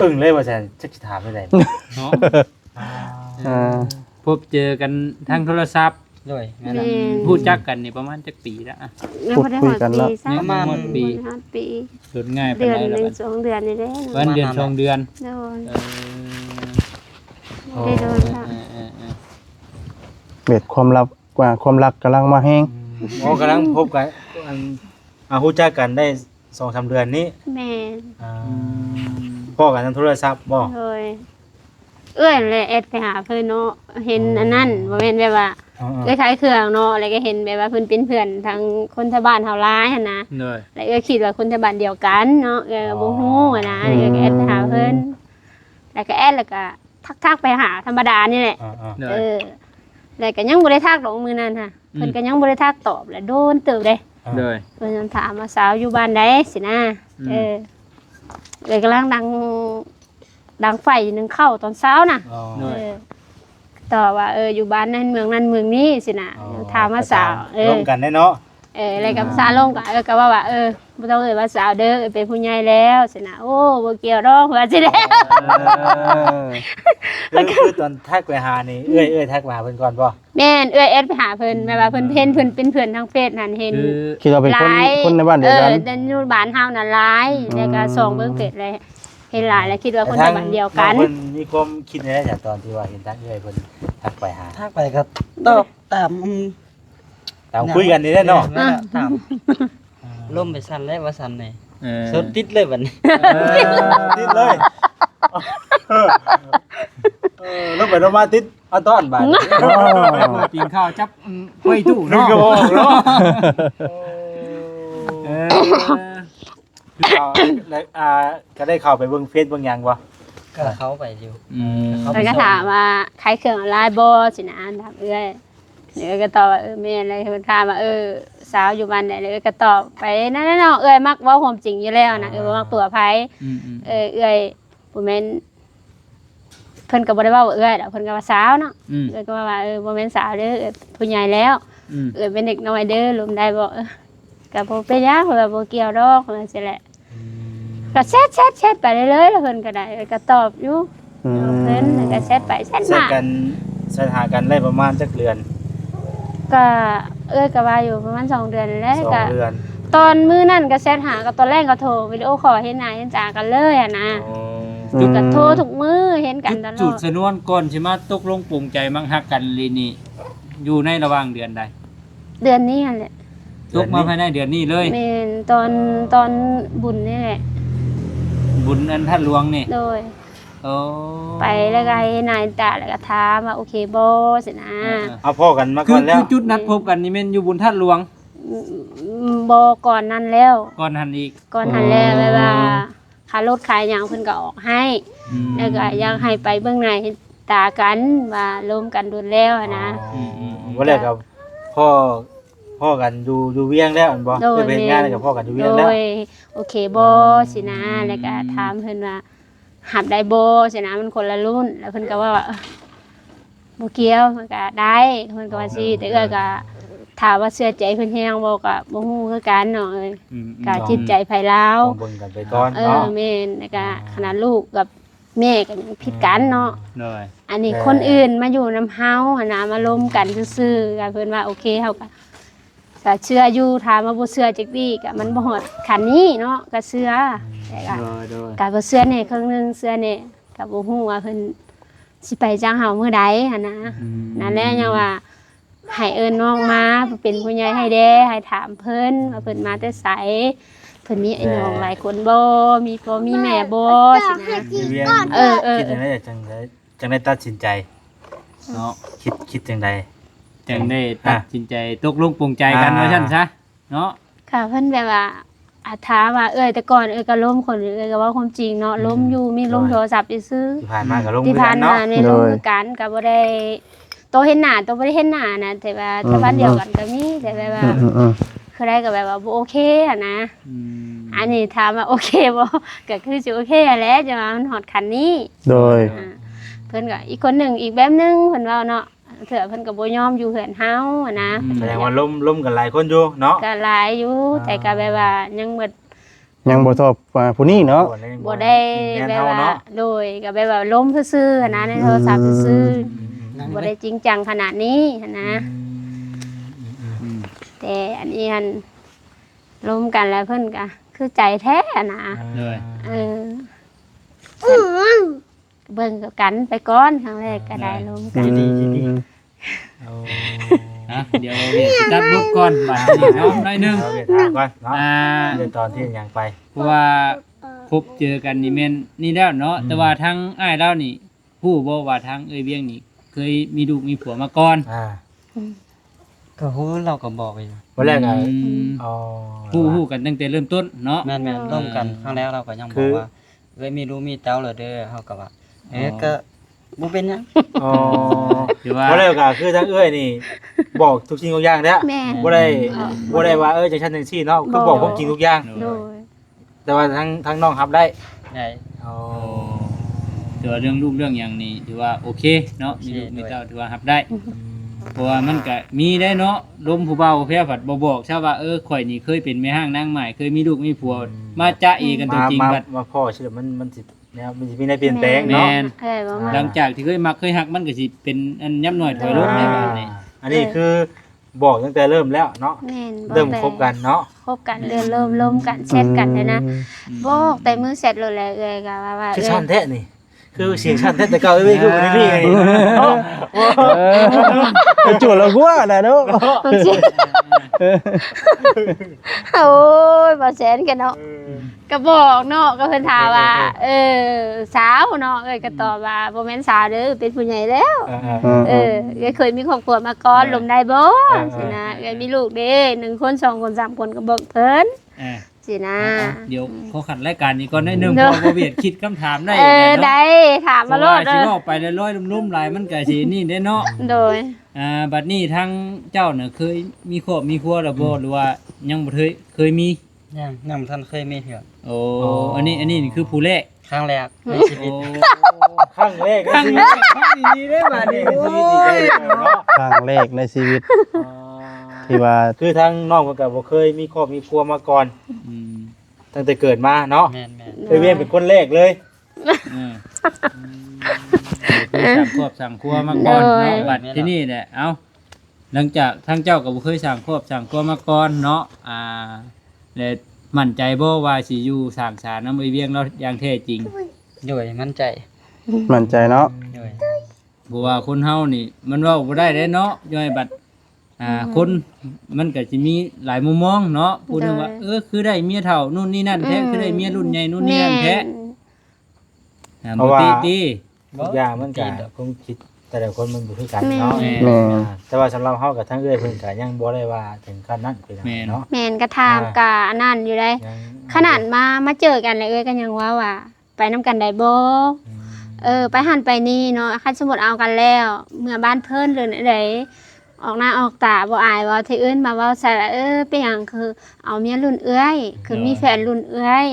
ตึงเลยว่าจะถามได้ เนาะ อ่า พบเจอกันทางโทรศัพท์ ด้วยแม่น แม่ พูดจักกันนี่ประมาณจักปีแล้วอะ ยังบ่ได้หอดปีซะ ประมาณปี ปี สุดง่ายไป เดือน ได้ ห แล้ นึ่ ว งสองเดือนนี่แหละ วันเดือนสองเดือน โดน เออ ได้โดนค่ะ เบ็ดความลับกว่าความรักกำลังมาแห้ง โอ้กำลังพบกันฮู้จักกันได้ 2-3 เดือนนี้ แม่ พ่อกันทางโทรศัพท์บ่ เลยเอื้อยเลยแอดไปหาเพิ่นเนาะเห็นอันนั้นบ่แม่นแบบว่าเอ้ยขายเครื่องเนาะแล้วก็เห็นแบบว่าเพิ่นเป็นเพื่อนทางคนทางบ้านเฮาหลายหั่นนะ เลย แล้วเอ้ยคิดว่าคนทางบ้านเดียวกันเนาะเอ้ยก็บ่ฮู้อะนะเอ้ยก็แอดไปหาเพิ่นแล้วก็แอดแล้วก็ทักไปหาธรรมดานี่แหละ เล เอย อแล้วก็ยังบ่ได้ทักดอกมื้อนั้นค่ะเพิ่นก็ยังบ่ได้ทักตอบแล้วโดนเติบเด้ เลย เพิ่นถามว่าสาวอยู่บ้านใดสินะเลยกำลังดังไฟหนึงเข้าตอนเช้าน่ะ ต่อว่าอยู่บ้านนั้นเมืองนั้นเมืองนี้สินะถามว่าสาว ร่วมกันได้เนาะ อะไรกับสาวลงก็ว่าบ่ต้องว่าสาวเด้อเป็นผู้ใหญ่แล้วสินะโอ้บ่เกี่ยวดอกว่าสิแล้ว คือตอนทักไปหานี่เอ้ยทักมาหาเพิ่นก่อนบ่ แม่นแอดไปหาเพิ่นแม่ว่าเพิ่นเป็นเพื่อนทางเฟซนั่นเห็น คิดว่าเป็นคนในบ้านเดียวกัน แต่อยู่บ้านเฮาน่ะหลายแล้วก็ส่องเบิ่งเฟซเลยเห็นหลายแล้วคิดว่าคนในบ้านเดียวกัน เพิ่นมีความคิดในได้จากตอนที่ว่าเห็นทักเอ้ยเพิ่นทักไปหา ทักไปก็ตอบตาม ตามคุยกันนี่แหละเนาะ ตามล่มไปสั่นแล้วว่าสั่นนี่ เออ สดติดเลยบัดนี้ ติดเลยแล้วไปมาติดเอาต้อนบาด กินข้าวจับกล้วยตู้ นึก เนาะ ก็บอกเนาะก็ได้เข้าไปเบิ่งเฟซเบิ่งหยังบ่ ก็เขาไปอยู่ เพิ่นก็ถามว่าใครเครื่องออนไลน์บ่สินะถามเอ้ยก็ตอบว่าแม่นอะไรเพิ่นถามว่าสาวอยู่บ้านใดเลยก็ตอบไปนั่นๆเนาะมักเว้าความจริงอยู่แล้วนะบ่มักตัวไผบ่แม่นเพิ่นก็บ่ได้เว้าว่าดอกเพิ่นก็ว่าสาวเนาะก็ว่าบ่แม่นสาวเด้อผู้ใหญ่แล้วเป็นเด็กน้อยเด้อลมได้บ่ก็บ่เป็นหยังเพิ่นว่าบ่เกี่ยวดอกว่าซั่นแหละก็แชทไปเรื่อยๆแล้วเพิ่นก็ได้ก็ตอบอยู่เพิ่นก็แชทไปแชท เสร็จ มา กันเสร็จหากันได้ประมาณจักเดือน ก็ก็ว่าอยู่ประมาณ2 เดือนแล้วก็ 2 เดือน ตอนมื้อนั้นก็แชทหาก็ตอนแรกก็โทรวิดีโอคอลเห็นหน้าเห็นตากันเลยอะนะก็โทรทุกมื้อเห็นกันตล จุ อ ด ด สนวนก่อนสิมาตกลงปลงใจมั่งฮักกันลีนี่อยู่ในระหว่างเดือนใด เดือนนี้นั่นแหละ ตกมาภายในเดือนนี้เลย แม่นตอนบุญนี่แหละ บุญอันท่านหลวงนี่ โดย โอ้ ไปแล้วก็ให้นายตาแล้วก็ถามว่าโอเคบ่สินะ เอาพ่อกันมา คื ก่ อ อนแล้ว จุดนัดพบกันนี่แม่นอยู่บุญท่านหลวง บ่ก่อนนั้นแล้ว ก่อนหันอีก ก่อนหันแล้วแบบว่าค่ารถขายหยังเพิ่นก็ออกให้แล้วก็ยังให้ไปเบื้องในเห็นตากันว่าร่วมกันโดนแล้วอะนะ ว่าแรกกับพ่อกันดูเวียงแล้วอันบ่จะเป็นงานกับพ่อกันดูเวียง โด แล้ว ยโอเคบ่สินะแล้วก็ถามเพิ่นว่าหับได้บ่สินะมันคนละรุ่นแล้วเพิ่นก็ว่าบ่เกี่ยวมันก็ได้เพิ่นก็ว่าสิแต่ก็ถามว่าเชื่อใจเพิ่นแฮงบ่ก็บ่ฮู้คือกันเนาะก็จิตใจไผลาว ต้องเบิ่งกันไปก่อนเนาะ แม่นแล้วก็ขนาดลูกกับแม่ก็ยังผิดกันเนาะ เลย อันนี้คนอื่นมาอยู่นำเฮาหันน่ะมาล้มกันซื่อๆก็เพิ่นว่าโอเคเฮาก็เชื่ออยู่ถามว่าบ่เชื่อจักดีก็มันบ่ฮอดขั้นนี้เนาะก็เชื่อแต่ก็ โดย ก็บ่เชื่อแน่ครึ่งหนึงเชื่อแน่ก็บ่ฮู้ว่าเพิ่นสิไปจ้างเฮามื้อใดหั่นนะนั่นแหละยังว่าให้เอิ้นน้องมาเป็นผู้ใหญ่ให้เด้ให้ถามเพิ่นว่าเพิ่นมาแต่ไสเพิ่นมีไอ้น้องหลายคนบ่มีพ่อมีแม่บ่สินะ ดูเวียงคิดจังได๋จังได้ตัดสินใจ เนาะ คิดจังได๋ จังได้ตัดสินใจตกลงปลงใจกันว่าซั่นซะเนาะ ค่ะเพิ่นแบบว่าถามว่าแต่ก่อนก็ล้มคนก็ว่าความจริงเนาะล้มอยู่มีล้มโทรศัพท์ซื้อ ที่ผ่านมาก็ลง ที่ มือ ผ่า กัน น มา เนาะ ในล้มคือกันก็บ่ได้โตเห็นหน้าโตบ่ได้เห็นหน้านะแต่ว่าถ้าบ้านเดียวกันก็มีแต่แบบว่าคือได้ก็แบบว่าบ่โอเคอะนะอันนี้ถามว่าโอเคบ่ก็คือสิโอเคแหละจะว่ามันฮอดคันนี้ โดย เพิ่นก็อีกคนหนึงอีกแบบนึงเพิ่นเว้าเนาะเถื่อเพิ่นก็บ่ยอมอยู่เฮือนเฮาอะนะ แสดงว่าล้มกันหลายคนอยู่เนาะ ก็หลายอยู่แต่ก็แบบว่ายังบ่ ยังบ่ทบผู้นี้เนาะ บ่ได้แบบว่าโดยก็แบบว่าล้มซื่อๆนะในโทรศัพท์ซื่อๆบ่ได้จริงจังขนาดนี้นะแต่อันนี้อันล้มกันแล้วเพิ่นก็คือใจแท้นะ เลย เบิ่งกันไปก่อนครั้งแรกก็ได้ล้มกัน ฮะเดี๋ยวเรียกตัดบุ๊กก่อนบัดนี้เนาะหน่อยหนึง เอาเวียงถามก่อนเนาะเดี๋ยวตอนที่ยังไป เพราะว่าพบเจอกันนี่แม่นนี่แล้วเนาะแต่ว่าทั้งอ้ายเรานี่ผู้บ่ว่าทั้งเอ้ยเวียงนี่เคยมีลูกมีผัวมาก่อน ก็ฮู้เราก็บอกอยู่ วันแรกอ่ะ ฮู้กันตั้งแต่เริ่มต้นเนาะ แม่นๆร่วมกันครั้งแรกเราก็ยังบอกว่ามีลูกมีเต้าแล้วเด้อเฮาก็ว่าก็บ่เป็นหยัง อ๋อ หรือว่า วันแรกก็คือทั้งเอ้ยนี่บอกทุกสิ่งทุกอย่างแล้ว แม่ บ่ได้ว่าจังซั่นจังซี่เนาะคือบอกความจริงทุกอย่าง โดย แต่ว่าทั้งน้องรับได้ ได้ อ๋อ แต่ว่าเรื่องลูกเรื่องหยังนี่ถือว่าโอเคเนาะมีลูกมีเต้าถือว่ารับได้ เพราะว่ามันก็มีได้เนาะลมผู้เบาแพ้ผัดบ่บอกชาวว่าข่อยนี่เคยเป็นแม่ห้างนางใหม่เคยมีลูกมีผัวมาจ๊ะเอกันตัวจริงบัด มาพ่อชื่อมันสิแนวมันสิมีได้เปลี่ยนแปลง แม่ เนาะ น เอ้ยบ่มา หลังจากที่เคยมักเคยฮักมันก็สิเป็นอันยับหน่อยถอยลงในบัดนี้ อันนี้คือบอกตั้งแต่เริ่มแล้วเนาะ แม่น เริ่มคบกันเนาะ คบกันเริ่มล้มกันเซตกันเลยนะบอกแต่มือเสร็จเลยแหละเอ้ยก็ว่า คือ เอ้ย ชันแท้นี่คือเสียงชันแท้แต่เก่าไม่คือบ่ได้มีไง จวดแล้วกัวน่ะเนาะ มันสิโอ้ยบ่แสนกันเนาะก็บอกเนาะก็เพิ่นถามว่า สาวเนาะเอ้ยก็ตอบว่าบ่แม่นสาวเด้อเป็นผู้ใหญ่แล้ว เอ้ยเคยมีครอบครัวมาก่อนลมได้บ่สินะเอ้ยมีลูกเด้1คน2คน3คนก็บอกเพิ่น เออ สินะ เดี๋ยวเขาขัดรายการนี้ก่อนได้หนึง เน พ อะ อบ่เวียดคิดคำถามได้ เออ เนาะ ได้ถามมาโลด เพระว่สิเว้าไปลอยๆลุ่มๆหลายมันก็สินี่ได้เนาะ โดย บัดนี้ทางเจ้าน่ะเคยมีครอบมีครัวแล้วบ่หรือว่ายังบ่เคยมี ยังบ่ทันเคยมีเถื่อ โอ้อันนี้นี่คือผู้แรก ครั้งแรกในชีวิ โอ้ ต ครั้งแรก ครั้งแรกครั้งนี้ได้บัดนี้โอ้ย เนาะ ครั้งแรกในชีวิตที่ว่า คือทางน้องก็บ่เคยมีครอบมีครัวมาก่อน อืม ตั้งแต่เกิดมาเนาะ แม่น เอ้ยเวียนเป็นคนแรกเลย เออเคยสั่งครอบสั่งครัวมาก่อนเนาะบัดที่นี่แหละเอ้าหลังจากทางเจ้าก็บ่เคยสั่งครอบสั่งครัวมาก่อนเนาะและมั่นใจบ่ว่าสิอยู่สร้างสรรค์นำไอ้เวียงเราอย่างแท้จริง ๆด้วยมั่นใจ มั่นใจเนาะ ด้วย เพราะว่าคนเฮานี่ มันเว้าบ่ได้เด้เนาะย่อยบัดคนมันก็สิมีหลายมุมมองเนาะพูดถึงว่าคือได้เมียเฒ่านู่นนี่นั่นแท้คือได้เมียรุ่นใหญ่นู่นนี่นั่นแท้บ่ติ ทุกอย่างมันก็คงคิดแต่ละคนมันบ่คือกันเนาะ แม่ แม่ แต่ว่าสำหรับเฮากับทั้งเอ้ยเพิ่นก็ยังบ่ได้ว่าถึงขั้นนั้นคือเนาะ แม่นก็ถามกะอันนั้นอยู่ได้ ยัง ขนาดมาเจอกันเลยเอ้ยก็ยังว่าไปนํกันได้บ่ไปหันไปนี่เนาะคันสมมุติเอากันแล้วเมื่อบ้านเพิ่นหรือไดออกหน้าออกตาบ่อายว่าที่อื่นมาเว้าใส่เป็นหยังคือเอาเมียรุ่นเอื้อยคือมีแฟนรุ่นเอื้อย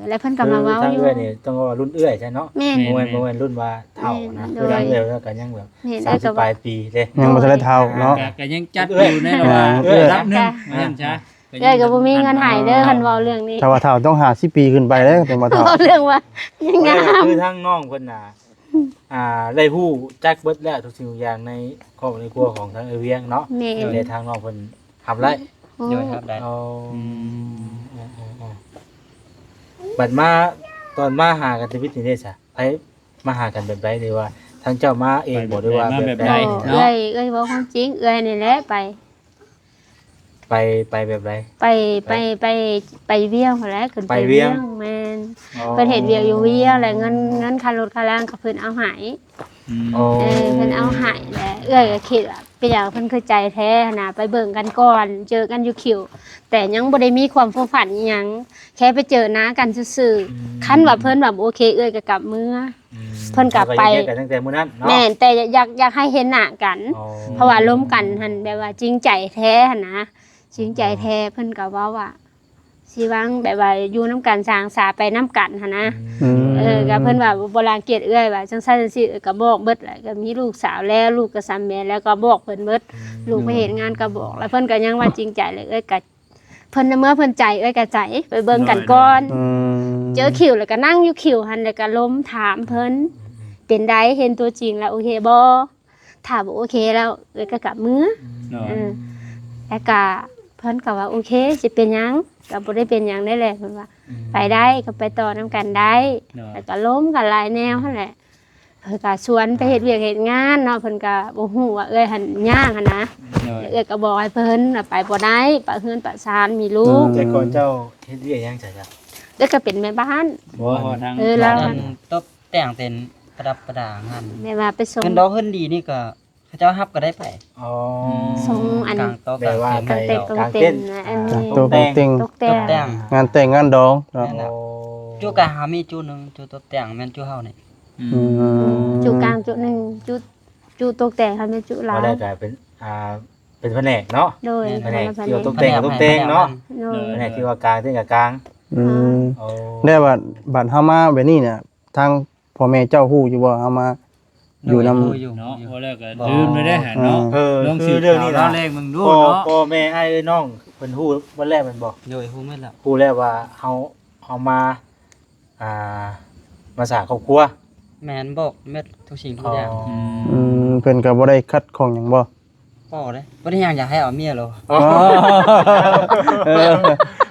แล้วเพิ่นก็มาเว้า ทั้ง อยู่ เอ้ยนี่ต้องว่ารุ่นเอื้อยใช่เนาะ แม่น บ่แม่นรุ่นว่าเฒ่านะคือทั้งเอ้ยแล้วก็ยังแบบ แม่นเอ้ยก็ 30ปลายปีเด้ ยังบ่ทันได้เท่าเนาะ ก็ยังจัดอยู่ในระหว่าง เอ้ย รับหนึงว่าซั่นซะ เอ้ยก็บ่มีเงินให้เด้อคันเว้าเรื่องนี้ ถ้าว่าเท่าต้อง50ปีขึ้นไปเด้อเป็นบ่เท่า เว้าเรื่องว่ายังงาม คือทั้งน้องเพิ่นน่ะได้ฮู้จักเบิดแล้วทุกสิ่งทุกอย่างในครอบในครัวของทางเอ้ยเวียงเนาะ แม่น ในทางน้องเพิ่นทำไร ด้วยครับได้ เอาบัดมาตอนมาหากันชีวิตนี่ได้ซะไผมาหากันแบบใดดีว่าทั้งเจ้ามาเองบ่ได้ว่าแบบใด เอ้ยเว้าความจริงเอ้ยนี่แหละไป ไปแบบใด ไปเวียงพุ่นแหละขึ้น ไปเวียง แม่นเพิ่นเฮ็ดเวียงอยู่เวียงแล้วเงินค่ารถค่าแรงก็เพิ่นเอาให้ โอ้ เพิ่นเอาให้แหละเอ้ยก็คิดว่าเป็นหยังเพิ่นคือใจแท้นะไปเบิ่งกันก่อนเจอกันอยู่คิวแต่ยังบ่ได้มีความฟูฝันอิหยังแค่ไปเจอหน้ากันซื่อๆคันว่าเพิ่นแบบโอเคเอ้ยก็กลับเมื่อ เพิ่นกลับไป กันตั้งแต่มื้อนั้นเนาะ แม่นแต่อยากให้เห็นหน้ากัน อ๋อ เพราะว่าร่วมกันหันแบบว่าจริงใจแท้หันนะจริงใจแท้เพิ่นก็เว้าว่าสิวังแบบว่าอยู่น้ำกันสร้างสาไปน้ำกันหันนะ ก็เพิ่นว่าบ่รังเกียจเอื้อยว่าจังซั่นจังซี่ก็บอกเบิดแหละก็มีลูกสาวแล้วลูกก็ซ้ำแม่แล้วก็บอกเพิ่นเบิดลูกไปเฮ็ดงานก็บอกแล้วเพิ่นก็ยังว่าจริงใจเลยเอ้ยก็เพิ่นเมื่อเพิ่นใจเอ้ยก็ใจไปเบิ่งกันก่อน เจอคิวแล้วก็นั่งอยู่คิวหันแล้วก็ล้มถามเพิ่นเป็นไดเห็นตัวจริงแล้วโอเคบ่ถ้าบ่โอเคแล้วเอ้ยก็กลับมื้อแล้วก็เพิ่นก็ว่าโอเคสิเป็นหยังก็บ่ได้เป็นหยังได้แหละเพิ่นว่าไปได้ก็ไปต่อนํกันได้แล้วก็ล้มกันหลายแนวหั่นแหละเพิ่นก็ชวนไปเฮ็ดเวียกเฮ็ดงานเนาะเพิ่นก็บ่ฮู้ว่าเอ้ยหันย่างหั่นนะเอ้ยก็บอกให้เพิ่นไปบ่ได้ปะเฮือนปะซานมีลูก แต่ก่อนเจ้าเฮ็ดเวียกหยังจ้ะ เอ้ยก็เป็นแม่บ้าน บ่ทาง แล้ว อันตบแต่งเป็นประดับประดางาน แม่ว่าไปส่ง เงินดอกเงินดีนี่ก็เขาเจ้าฮับก็ได้ไป อ๋อ ส่งอัน กลางโต๊ะ แปลว่า กลาง กางเต็ก เต็ กางเต็นนะอันนี้ ตัวเต็ง ตกแต่ ตบแต่ง งานแต่งงานดองเนาะ นั่นน่ะ จูกะหามีจูหนึงจูตบแต่งแม่นจูเฮานี่ จุกลางจุหนึ่งจุตกแต่งค่ะแม่จุหลา บ่ ย ได้กลายเป็นเป็นแผนกเนาะ โดย แผนก พัน เกี่ยว ธุ์ ตกแต่งกับตกแต่งเนาะ โดย แผนกที่ว่ากลางที่กับกลาง ได้บัดเฮามาแบบนี้เนี่ยทางพ่อแม่เจ้าฮู้อยู่บ่เฮามา อยู่นำ อยู่ เนาะ อยู่ ว่าแล้วก็ลืมเลยได้หาเนาะ ลอง คื สื อบ เรื่องนี้ ข่าว นะ แรกมึงดู พ่อ เนาะ พ่อแม่อ้ายน้องเพิ่นฮู้วันแรกมันบอก โดยฮู้แม่นแล้ว ฮู้แล้วว่าเฮามาอ่ามาสร้างครอบครัว แม่นบอกแม่นทุกสิ่งทุกอย่าง เพิ่นก็บ่ได้คัดของหยังบ่ บอกเลยบ่ได้อยากให้เอาเมียหรอ อ๋อ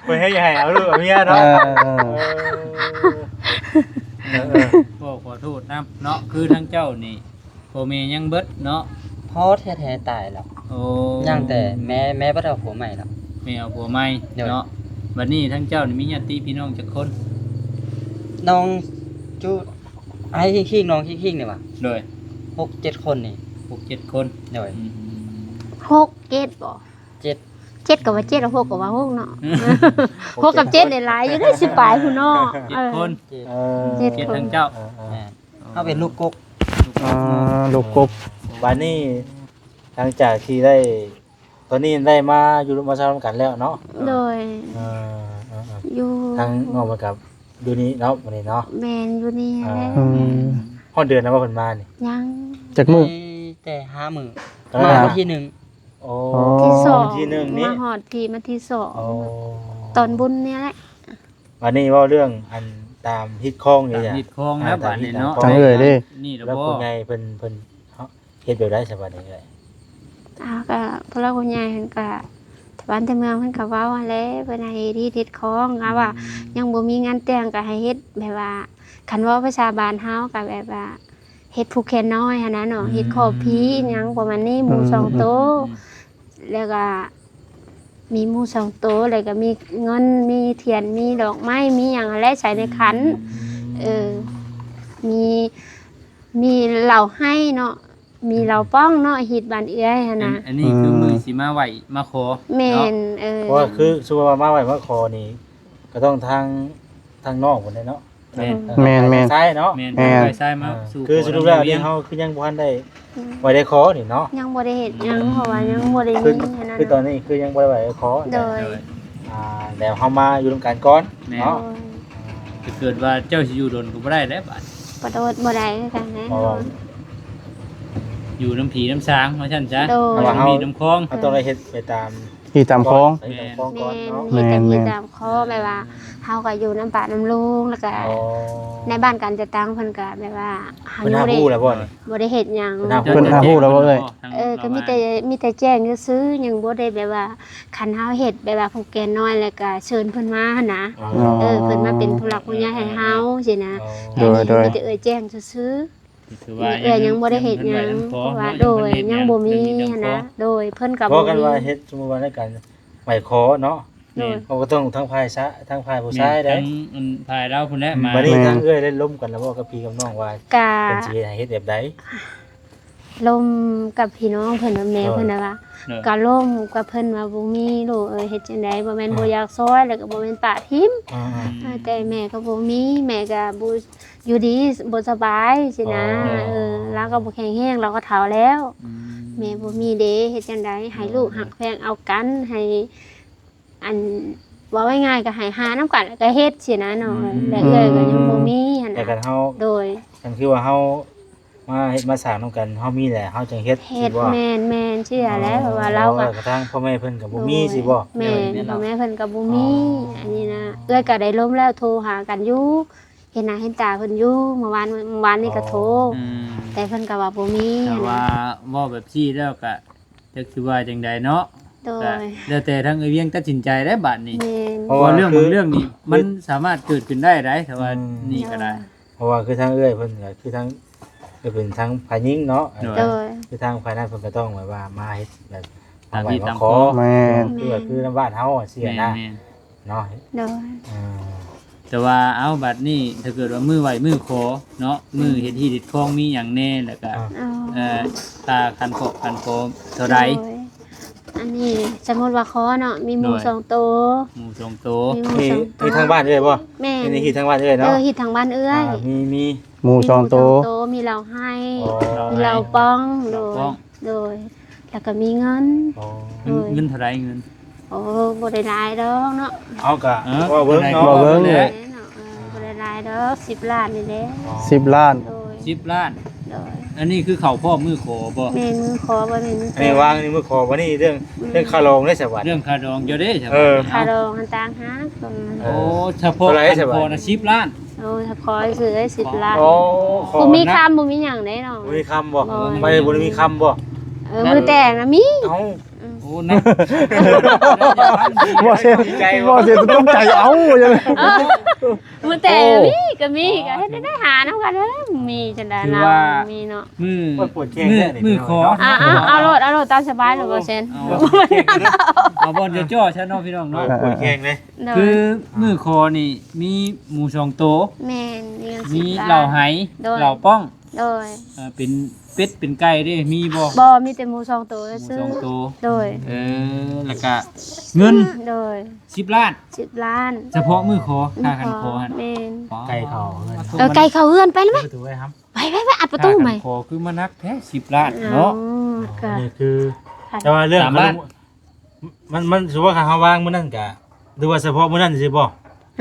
เพิ่นให้ให้เอาลูกเอาเมียเนาะก็ขอโทษนะเนาะคือทั้งเจ้านี่พ่อแม่ยังเบิดเนาะ พ่อแท้ๆตายแล้ว โอ้ ย่างแต่แม่บ่ได้เอาผัวใหม่แล้ว แม่เอาผัวใหม่ เดี๋ยว เนาะบัดนี้ทั้งเจ้านี่มีญาติพี่น้องจักคน น้องจุไอ้คิงน้องคิงนี่ว่ะ โดย 6-7 คนนี่ 6-7 คน โดย 6 7บ่ 7 7ก็ว่า7แล้ว6ก็ว่า6เนาะ6กับ7ได้หลายอยู่ได้สิปลายพุ่นเนาะ 7 คน เจ็ด 7ทั้งเจ้า แม่นเฮาเป็นลูกกก ลูกกบ วันนี้หลังจากที่ได้ ตอนนี้ได้มาอยู่มาสร้างกันแล้วเนาะ โดย เออ อยู่ ทั้งงอกมากับดูนี้เนาะวันนี้เนาะ แม่นอยู่นี่แหละ อืม ห้องเดือนนะว่าเพิ่นมานี่ ยัง จักมื้อ แต่5มื้อ ตอน มา นั้น วันที่ โอ้ ที่สอง ที่หนึ่งนี่ มาหอดที่มาที่สอง โอ้ ตอนบุญเนี่ยแหละ วันนี้เว่าเรื่องอันตามฮิตคองนี่ ตาม จ้ะ นิดคลองแล้วบัดนี้เนาะ จังเอ้ยเด้ นี่เด้อ แล้ว บ่ คุณยายเพิ่นเฮ็ดแบบได้สบายเลย ก็พวกเราคนใหญ่เพิ่นก็บ้านแต่เมืองเพิ่นก็เว้าว่าแหล้วเพิ่นให้ที่เฮ็ดของก็ว่า ยังบ่มีงานแต่งก็ให้เฮ็ดแบบว่าคันเว้าภาษาบ้านเฮาก็แบบว่าเฮ็ดผู้แคนน้อยหันนะเนาะเฮ็ดขอบผีหยังประมาณนี้หมู่สองโตวแล้วก็มีหมู่สองโตวแล้วก็มีเงินมีเทียนมีดอกไม้มีหยังอะไรใส่ในขันมีเหล่าให้เนาะมีเหล่าป้องเนาะเฮ็ดบ้านเอื้อยหันนะ อันนี้คือมือสิมาไหวมาขอ แม่ เนาะ น เพราะว่าคือสุภาพมาไว้มาคอนี่ก็ต้องทางนอกพุ่นเนาะ แม่น แม่น ใช่เนาะ แม่น แม่น ไปซ้ายมาสู่ คือสรุปแล้วนี่ ขอ เฮาคือยังบ่ทันได้ไว้ได้คอนี่เนาะ ยังบ่ได้เฮ็ดหยังเพราะว่ายังบ่ได้ คือ มีหันนะ คือตอนนี้คือยังบ่ได้ไว้คอ โดย แล้วเฮามาอยู่ร่วมกันก่อนเนาะ ถ้าเกิดว่าเจ้าสิอยู่โดนก็บ่ได้แล้วบัด บ่โดดบ่ได้คือกันนะ เพราะว่า อยู่น้ำผีน้ำสางว่าซั่นจ้ะ โดย น้ำผีน้ำคลอง เฮาต้องได้เฮ็ดไปตาม ที่ตามคลอง ไปตามคลองก่อน แม่น เนาะ เฮ็ดแต่ แม่ มี น ตามข้อแบบว่าเฮาก็อยู่น้ำป่าน้ำลุงแล้วก็ อ๋อ ในบ้านกันจะตั้งเพิ่นก็แบบว่าเฮา เพิ่น ยัง หา บ่ได้ ผู้แล้วบ่นี่ บ่ได้เฮ็ดหยัง เพิ่นหา เพิ่นหาผู้แล้วบ่เอ่ย ก็มีแต่แจ้งซื่อๆยังบ่ได้แบบว่าคันเฮาเฮ็ดแบบว่าผู้แก่น้อยแล้วก็เชิญเพิ่นมาหั่นนะ อ๋อ เพิ่นมาเป็นผู้หลักผู้ใหญ่ให้เฮาสินะ โดยโดย มีแต่แจ้งซื่อ ถือ ๆ ว่า ยังบ่ได้เฮ็ดหยังเพราะว่าโดยยังบ่มีหั่นนะโดยเพิ่นก็ เพ บ่ ราะกัน มี ว่าเฮ็ดสมมุติว่าในการไหว้ขอเนาะ โดย เขาก็ต้องทั้งพายซะทั้งพายผู้ชายได้ ทั้งอันพายเราพุ่นแหละมา บัดนี้ทั้งเอ้ยได้ล้มกันแล้วบ่กับพี่กับน้องว่า กะ เพิ่นสิให้เฮ็ดแบบใด ลมกับพี่น้องเพิ่นว่าแม่เพิ่นน่ะว่า เนอะ กะลมกับเพิ่นว่าบ่มีลูกเฮ็ดจังได๋บ่แม่นบ่อยากซอยแล้วก็บ่แม่นปะทิม อ่า แต่แม่ก็บ่มีแม่ก็บ่อยู่ดีบ่สบายสินะ อ๋อ แล้วก็บ่แข็งแรงเราก็เฒ่าแล้ว อืม แม่บ่มีเด้เฮ็ดจังได๋ให้ลูกหักแพงเอากันให้อันว่าง่ายๆก็ให้หานํกันแล้วก็เฮ็ดสินะเนาะแต่เอ้ยก็ยังบ่มีหั่น แต่ น่ะ กันเฮา โดย กันคือว่าเฮามาเฮ็ดมาสร้างนํกันเฮามีแหละเฮาจังเฮ็ด เฮ็ด สิบ่ แม่นเชื่อแล้วเพราะว่าเราก็ กระทั่งพ่อแม่เพิ่นก็บ่มีสิบ่ แม่พ่อแม่เพิ่นก็บ่มี อ๋ออั อันนี้นะเอื้อยก็ได้ล้มแล้วโทรหากันอยู่เห็นหน้าเห็นตาเพิ่นอยู่เมื่อวานนี้ก็โทร อืม แต่เพิ่นก็ว่าบ่มี แต่ว่าเว้าแบบซี่แล้วก็จักสิว่าจังใดเนาะ โด ก็ ย แล้วแต่ทางเอ้ยเวียงตัดสินใจได้บัดนี้ แม่น เพราะว่าเรื่องบางเรื่องนี่มันสามารถเกิดขึ้นได้ได้แต่ว่านี่ก็ได้ เพราะว่าคือทางเอ้ยเพิ่นก็คือทางก็เป็นทางฝ่ายหญิงเนาะ โดย คือทางฝ่ายนั้นเพิ่นก็ต้องแบบว่ามาเฮ็ดแบบ ตาม ไหว้ ที่ มา ตาม ขอ ขอ แม่น คือว่าคือน้ำบ้านเฮาอะเสียนะ แม่น เนาะ โดย อ่า ๆแต่ว่าเอาบัดนี้ถ้าเกิดว่ามือไหวมือขอเนาะมือเฮ็ดที่เด็ดคองมีหยังแน่แล้วก็ เอา ตาคันโคเท่าใด โดยอันนี้สมมุติว่าขอเนาะมีหมู โดย สองตัว หมู่ทรงโต มีหมู นี่ สองตัว นี่ทางบ้านเอ้ยบ่ แม่ นี่ที่ทางบ้านเอ้ยเนาะ ฮิตทางบ้านเอื้อย มี หมู่สองโตว มีเหล้าให้ อ๋อ มีเหล้าป้องโดย ป้อง โดยแล้วก็มีเงิน อ๋อ เงินเท่าใดเงิน โอ้บ่ได้หลายดอกเนาะ เอากะ เออ ว่าเบิ่งเนาะ บ่เบิ่ง เนาะบ่ได้หลายดอก10 ล้านนี่แหละ 10 ล้าน โดย 10ล้าน โดย อันนี้คือเข้าพ่อมือขอบ่ แม่นมือขอบ่แม่นมือ อันนี้วางนี่มือขอวันนี้เรื่องคารองได้สวัสดิ์ เรื่องค่าดองเดี๋ยวเด้ใช่ เออ คาดองอันต่างหากตรงนั้น โอ้เฉพาะ เท่าไหร่ คัน ใช่บ่ คอนะ10ล้าน โอ้ถ้าขอซื้อได้10ล้าน โอ้ขอ บ่มีคำบ่มีหยังได้เนาะ บ่มีคำบ่ไม่บ่มีคำบ่ มือแต่งนะมี เอ้า โอ้นัก บ่เสียบ่เสียต้องใจเอาอย่างนี้ มือแต่งมีก็มีก็เฮ็ดได้หานํกันเด้อมีจังได๋นะมีเนาะ มือ ปวดแข้ง มือ แน่นี่ มือขอ เอาโลดตามสบายเลยบ่เซน เอาบอลเดี๋ยวจ่อใช่น้องพี่น้องเนาะ ปวดแข้งเลย คือมือคอนี่มีหมูสองโตว แม่นมีเงิน มี 10 เหล่าไห โดย เหล่าป้อง โดย เป็นเป็ดเป็นไก่เด้มีบ่ บ่มีแต่หมู2ตัว หมู ซื้อ สองโตว โดย แล้วก็เงิน โดย 10ล้าน 10ล้าน เฉพาะมือคอค่าคันคอหั่น แม่น ไก่เขาเลย ไก่เข้าเฮือนไปแล้วมั้ย ถือไว้ครับ ไปอัดประตูใหม่ ค่าคันคอคือมานักแท้10ล้านเนาะ ก็ นี่คือแต่ว่าเรื่อง สามล้าน มันสมมุติว่าเขาวางมื้อนั้นก็หรือว่าเฉพาะมื้อนั้นสิบ่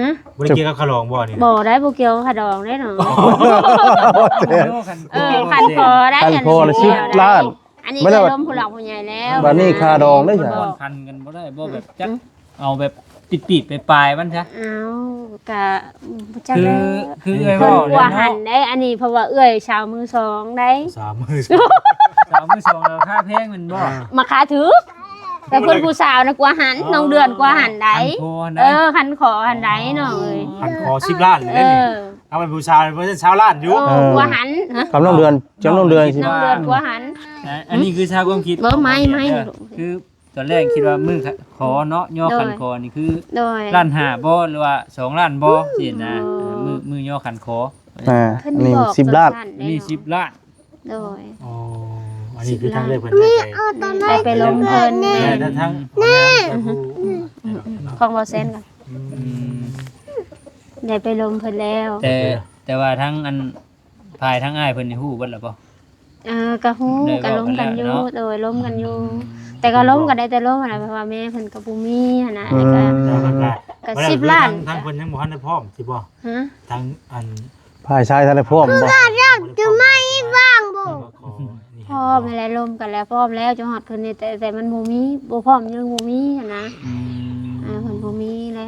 ฮะ บ่ได้เกี่ยวกับคารองบ่นี่ บ่ได้บ่เกี่ยวกับดองได้เนาะ คันคอได้ คันคอละ10ล้าน อันนี้ ไม่ได้ ก็ ว่า ล้มผู้หลักผู้ใหญ่แล้ว บัดนี้ค่าดองได้จ้ะ บ่พันกันบ่ได้บ่แบบจักเอาแบบปิดๆไปปลายมันซะ เอาก็บ่จัก คือ แล้ว คือเอ้ย เพิ่น เว้าก ลั เล วย หัน เนาะ ได้อันนี้เพราะว่าเอื้อยชาวมือสองได้ สามมื้อ สาวมือสองแล้วค่าแพงมันบ่ มาขาถือแต่เพิ่นผู้สาวนะกลัวหันน้องเดือนกลัวหันได้ คันคอนะ คันขอหันได้เนาะเอ้ย พันคอ10ล้านเลย เอ นี่ อ เอาไปบูชาเพราะฉะนั้นชาวล้านอยู่ โอ้กลัวหันฮะ คำน้องเดือนจำน้องเดือนสิ น้องเดือนกลัวหัน อันนี้คือชาวความคิด บ่ไม่ คือตอนแรกคิดว่ามือขอเนาะย่อ โดย ขันคอนี่คือ โดย ล้านห้าบ่หรือว่า2ล้านบ่สินะ อ๋อ มือย่อขันคอ เพิ่น อันนี้ บอก 10ล้าน สั้ๆ อันนี้ ได้ 10ล้าน โดย อ๋ออันนี้คือทางเลือกเพิ่นให้ไป ได้ไปลงเพิ่น แต่ทั้ง ของบ่เซนก่อนได้ไปลงเพิ่นแล้ว แต่ว่าทั้งอันภายทั้งอ้ายเพิ่นนี่ฮู้เบิดแล้วบ่ ก็ฮู้ ได้ ก็ เว้า ล้มกันอยู่ กันแล้วเนาะ โดยล้มกันอยู่ แต่ก็ล้มกันได้แต่ล้มนะเพราะว่าแม่เพิ่นก็บ่มีหั่นน่ะแล้วก็ ก็10ล้าน ทางเพิ่นยังบ่ทันได้พร้อมสิบ่ ฮะ ทางอัน พายชายท่านได้พร้อมบ่ จะไม่ว่างบ่ พร้อมแล้วล้มกันแล้วพร้อมแล้วจะฮอดเพิ่นนี่แต่มันบ่มีบ่พร้อมยังบ่มีหั่นนะ อืม เพิ่นบ่มีแล้ว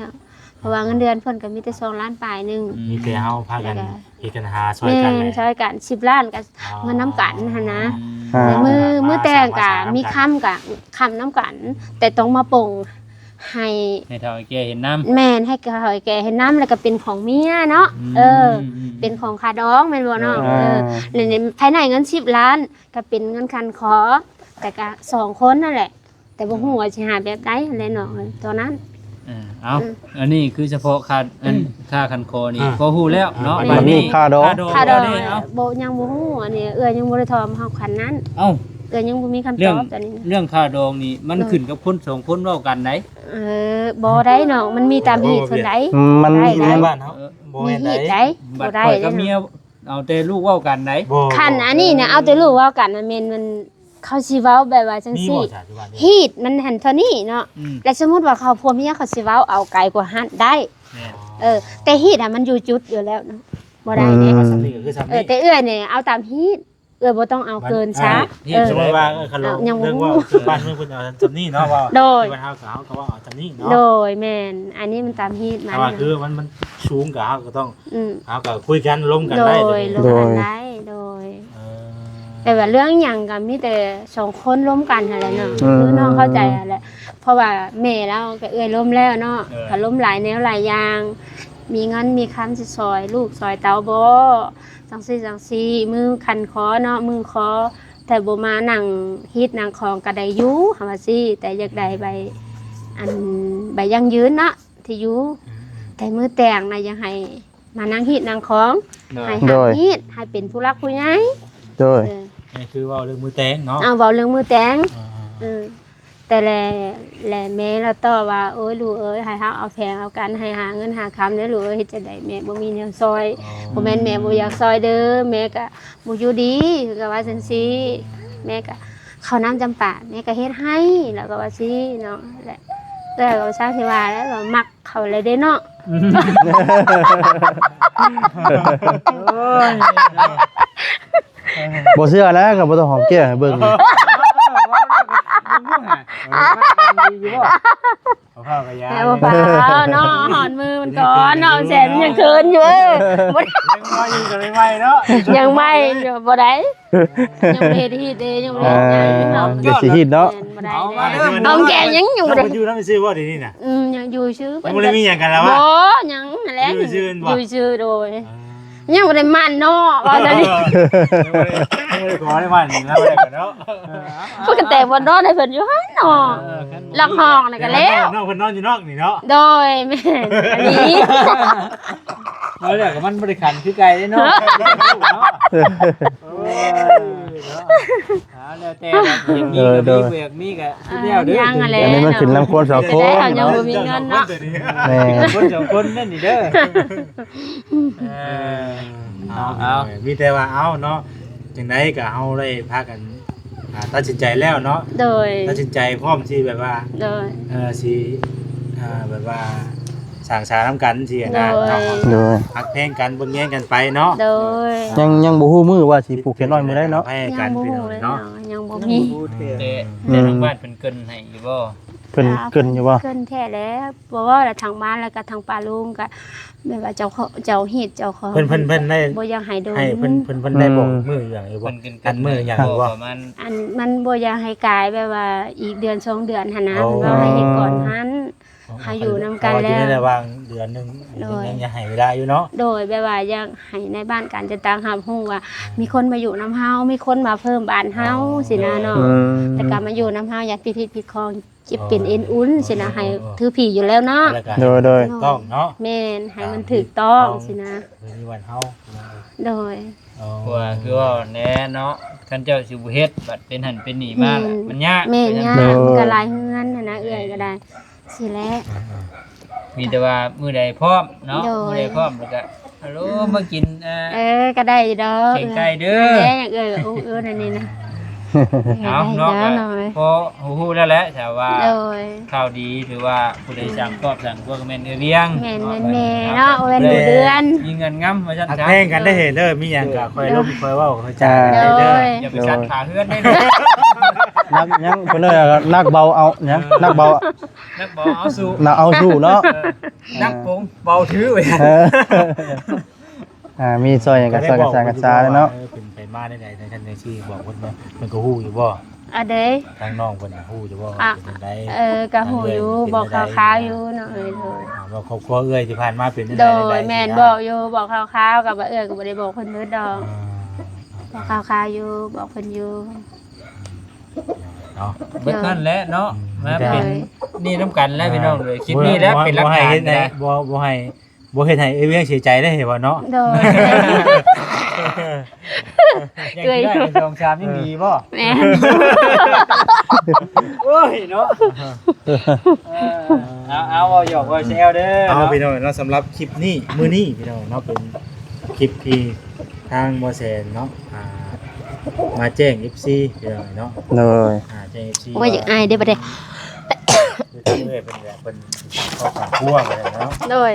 เพราะว่าเงินเดือนเพิ่นก็มีแต่2ล้านปลายหนึง มีแต่เฮาพากันเฮ็ดกันหาช่วย แม่ กัน น แหละ ช่วยกัน10ล้านก็เงินน้ำกันหั่นนะ อ่า แต่มือแต่งก็มีค้ำก็ค้ำน้ำกัน แต่ต้องมาปลงให้ ให้เฒ่าแก่เห็นน้ำ แม่นให้แกเห็นน้ำแล้วก็เป็นของเมียเนาะเป็นของคาดองแม่นบ่เนาะแล้วในภายในเงิน10ล้านก็เป็นเงินคันขอ แต่ก็2คนนั่นแหละ แต่บ่ฮู้ว่าสิหาแบบใดนั่นแหละเนาะตอนนั้น เอาอันนี้คือเฉพาะค่าคันคอนี่พอฮู้แล้วเนาะ อัน บัดนี้ค่าดอง ค่าดอง เเอา บ่ยังบ่ฮู้อันนี้ยังบ่ได้ทอมเฮาคันนั้น เอ้า ยังบ่มีคำ เรื่ ต อง อบตอนนี้นะ เรื่องค่าดองนี่มันขึ้นกับคนสองคนเว้ากันได้ บ่ได้เนาะมันมีตามเหตุเพิ่นได้ มัน ได้ ในบ้านเฮาบ่ มี แม่น เห ได้ ตุได้ บั บ่ ด ได้ ข่อย เด้ กับเมียเอาแต่ลูกเว้ากันได้ บ่ คันอันนี้เนี่ยเอาแต่รู้เว้ากันแม่นมันเขาสิเว้าแบบว่าจัง มี ซี่ บ่จ้ะที่บ้านนี้ ฮีดมันหันเท่านี้เนาะ อืม แล้วสมมุติว่าเขาผัวเมียเขาสิเว้าเอาไกลกว่าหันได้ แม่น แต่ฮีดมันอยู่จุดอยู่แล้วเนาะบ่ได้เด้ สำนีก็คือสำนี แต่เอื้อยเนี่ยเอาตามฮีดบ่ต้องเอาเกินซะ ที่สมมติว่าคันลงเรื่องว่าบ้านเมืองเพิ่นเอาสำนีเนาะว่า โดย บ้านเฮาก็เฮาก็ว่าเอาสำนีเนาะ โดยแม่นอันนี้มันตามฮีดมัน แต่ว่าคือมันสูงก็เฮาก็ต้อง อืม เฮาก็คุยกันล้มกัน โด ได้ ย เลย ลงกันได้โดย แต่ว่าเรื่องหยังก็มีแต่2คนร่วมกันหั่นแหละเนาะคือน้องเข้าใจหั่นแหละเพราะว่าแม่เราก็เอื้อยล้มแล้วเนาะก็ล้มหลายแนวหลายอย่าง มีเงินมีคำสิซอยลูกซอยเตาบ่จังซี่มือคันคอเนาะมือคอแต่บ่มานั่งฮิตนั่งของก็ได้อยู่หั่นว่าซี่แต่อยากได้ใบอันใบยังยืนเนาะที่อยู่แต่มือแต่งน่ะยังให้มานั่งฮิตนั่งของให้หาฮิตให้เป็นผู้รักผู้ใหญ่ โดย นี่คือว่าเรื่องมือแตงเนาะ เอาเว้าเรื่องมือแต่งแต่แลแม่เราตอบว่าโอ้ยลูกเอ้ยให้เฮาเอาแพงเอากันให้หาเงินหาคำเด้อลูกเอ้ยเฮ็ดจังได๋แม่บ่มีแนวซอยบ่แม่นแม่บ่อยากซอยเด้อแม่ก็บ่อยู่ดีก็ว่าจังซี่แม่ก็ข้าวน้ำจำปาแม่ก็เฮ็ดให้แล้วก็ว่าซี่เนาะแหละแล้วก็ชาวที่ว่าแล้วก็มักเขาเลยเด้เนาะ โอ้ย บ่เชื่อแล้วก็บ่ต้องหอมแก้มให้เบิ่ง เอาข้าวกับยา แม่บ่เปล่าเนาะหอนมือมันก่อนเนาะแสนมันยังเคินอยู่บ่ได้ ยังมาอยู่กันไม่ไหวเนาะ ยังไม่บ่ได้ยังบ่เฮ็ดฮีดเด้ยังบ่ได้เนาะ เดี๋ยวสิฮิตเนาะ บ่ได้เอาแก้ยังยังบ่ได้ มันอยู่น้ำซื้อว่าเดี๋ยวนี้น่ะ ยังอยู่ชื่อ ยังไม่ได้มีอย่างกันแล้ว บ่ วะ ยังนั่นแหละ อยู่ชื่อบ่ อยู่ชื่อโดยยังบ่ได้มันเนาะว่าแต่นี่ ยังไม่ได้ขอได้มาหนึ่งแล้วไม่ได้กันเนาะ เพิ่นก็แต่บ่นอนให้เพิ่นอยู่หั่นเนาะลักห้องนั่นก็แล้ว นอกเพิ่นนอนอยู่นอกนี่เนาะ โดยแม่นอันนี้ เอาเดี๋ยวก็มันบริขันคือไก่เด้เนาะแล้วแต่อย่างนี้ก็มีเบียกมีก็ที่แล้วเด้อ ยังอะไร อันนี้มันขึ้นนำคนสองคน เอายังบ่มีเงินเนาะ แม่ คนสองคนนั่นนี่เด้อเอา มีแต่ว่าเอาเนาะจังไดก็เฮาได้พากันตัดสินใจแล้วเนาะ โดย ตัดสินใจพร้อมที่แบบว่า โดย สิแบบว่าสร้างสาน้ำกันสินะ โดย เนาะ โดย พักแพงกันเบิ่งแย่งกันไปเนาะ โดย ยังบ่ฮู้มือว่าสิปลูกเขียนน้อยมื้อใดเนาะ แพง ยั กัน งบ่ พี่น้ ฮู้ อง เลย เนาะ เนาะยังบ่มี แต่ทางบ้านเป็นเกินให้อยู่บ่ เกินอยู่บ่ เกินแท้แล้วบ่ว่าแล้วทางบ้านแล้วก็ทางป้าลุงก็แบบว่าเจ้าเฮ็ดเจ้าของ เพิ่นได้ บ่อยากให้โดน ให้เพิ่นได้บอกมืออย่างอยู่บ่ เป็น กันมืออย่างอยู่บ่ ประมาณ อันมันบ่อยากให้กลายแบบว่าอีกเดือน2เดือนหั่นนะ อ๋อ เพิ่นว่าให้เฮ็ดก่อนหัน ให้อยู่นำกันแล้ว อยู่ในระหว่างเดือนหนึงยังอย่าให้เวลาอยู่เนาะ โดยแบบว่าอยากให้ในบ้านการจะตั้งรับรู้ว่า มีคนมาอยู่นำเฮามีคนมาเพิ่มบ้านเฮาสินะเนาะ อืม แต่การมาอยู่นำเฮาอยากผิดคองจะเป็นเอ็นอุ่นสินะให้ถือผีอยู่แล้วเนาะ แล้วก็ โดย ต้องเนาะ แม่นให้มันถูกต้องสินะ มีวันเฮา โดย ว่าคือว่าแน่เนาะคันเจ้าสิบ่เฮ็ดบัดเป็นหันเป็นหนีมาล่ะมันยาก แม่นยากก็หลายเฮือนน่ะนะเอื้อยก็ได้สิแหละ มีแต่ว่ามื้อใดพร้อมเนาะ โดย มื้อใดพร้อมแล้วก็ฮัลโหลมากินก็ได้อยู่ดอก เก่งไก่เด้อ แม่อยากเอื้อยก็นั่นนี่นะ เอาเนาะ ได้หน่อย พอฮู้แล้วแหละแต่ว่า โดย ข่าวดีถือว่าผู้ใดสั่งกอบสั่งพวกแม่นเวียง แม่นแม่เนาะเว้นดูเดือน มีเงินงำว่าซั่น หัก ซะ แพงกันได้เห็นเด้อมีหยังก็ค่อยลบค่อยเว้าค่อยจา โด ได้เด้อ ย อย่าไปชัดขาเฮือนได้เด้อ นักยังเพิ่นเอ้ยว่านักเบาเอายังนักเบา นักบ่เอาสู้ นักเอาสู้เนาะ นักปงเบาถือไว้ เออมีซอยหยังก็ซอยกันสร้างกันซาเนาะ เป็นไปมาได้ใดในทันในที่บอกเพิ่นว่ามันก็ฮู้อยู่บ่ อะเด้ ทางน้องเพิ่นฮู้อยู่บ่ อ่ะ เป็นจังได๋ ก็หูอยู่บอกคร่าวๆอยู่เนาะโดย ว่าครอบครัวเอ้ยที่ผ่านมาเป็นจัง โด ได๋ ยแม่นบอกอยู่บอกคร่าวๆกับว่าก็บ่ได้บอกเพิ่นเบิดดอกบอกคร่าวๆอยู่บอกเพิ่นอยู่ เนาะ เบิดนั่นแหละเนาะมา โด เป็น ย นี่น้ำกันแล้วพี่น้องเลยคลิปนี้แล้วเป็นหลักฐานนะ บ่ให้บ่เฮ็ดให้เอ้ยเวียงเสียใจได้เห็นบ่เนาะ โดย ยังได้เป็นสองชามยังดีบ่ แม่น โอ้ยเนาะเอาหยอกว่าแซวเด้อ เอาพี่น้องเนาะสำหรับคลิปนี้มื้อนี้พี่น้องเนาะเป็นคลิปที่ทางบ่แซนเนาะมาแจ้ง FC พี่น้องเนาะ โดย แจ้ง FC ว่าอยากอายได้บ่ได้ คือทางเอ้ยเป็นแบบเป็นครอบครัวไปเนาะ โดย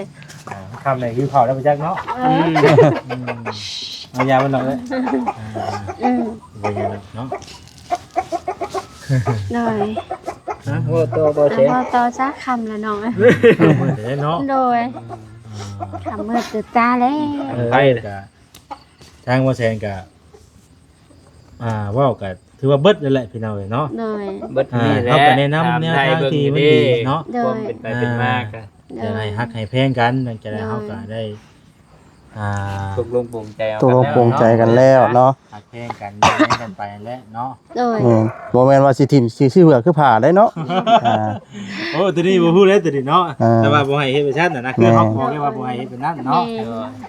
คำไหนคือเขาแล้วไปจักเนาะมายามันหน่อยเลย อืม มายาเนาะ โดย โอ้ตัวบ่แซ แล้ว ว พอต่อซะคำละน้อง เดี๋ยวเนาะ โดยคำมืดตื่นตาแล้ว ไปกับทางว่าแซนกับว่าวกับถือว่าเบิดเลยแหละพี่น้องเนาะ โดย เบิดนี่แหละ เขาก็แนะนำแนวทางที่มันดีเนาะ ความเป็นไปเป็นมากอะ จะให้ฮักให้แพงกันจะได้เขาก็ได้ตกลงปลงใจเอา ตกลงปรงใจกันแล้วเนาะ ฮักแพงกันแย่งกันไปแล้วเนาะ โดย บ่แม่นว่าสิทิ่มสิชื่อเหือกคือผ่าได้เนาะอ่า โอ้ตัวนี้บ่พูดเลยตัวนี้เนาะ อ่า แต่ว่าบ่ให้เฮ็ดเป็นชั้นนะคือเขาบอกแค่ว่าบ่ให้เฮ็ดเป็นนั้นเนาะ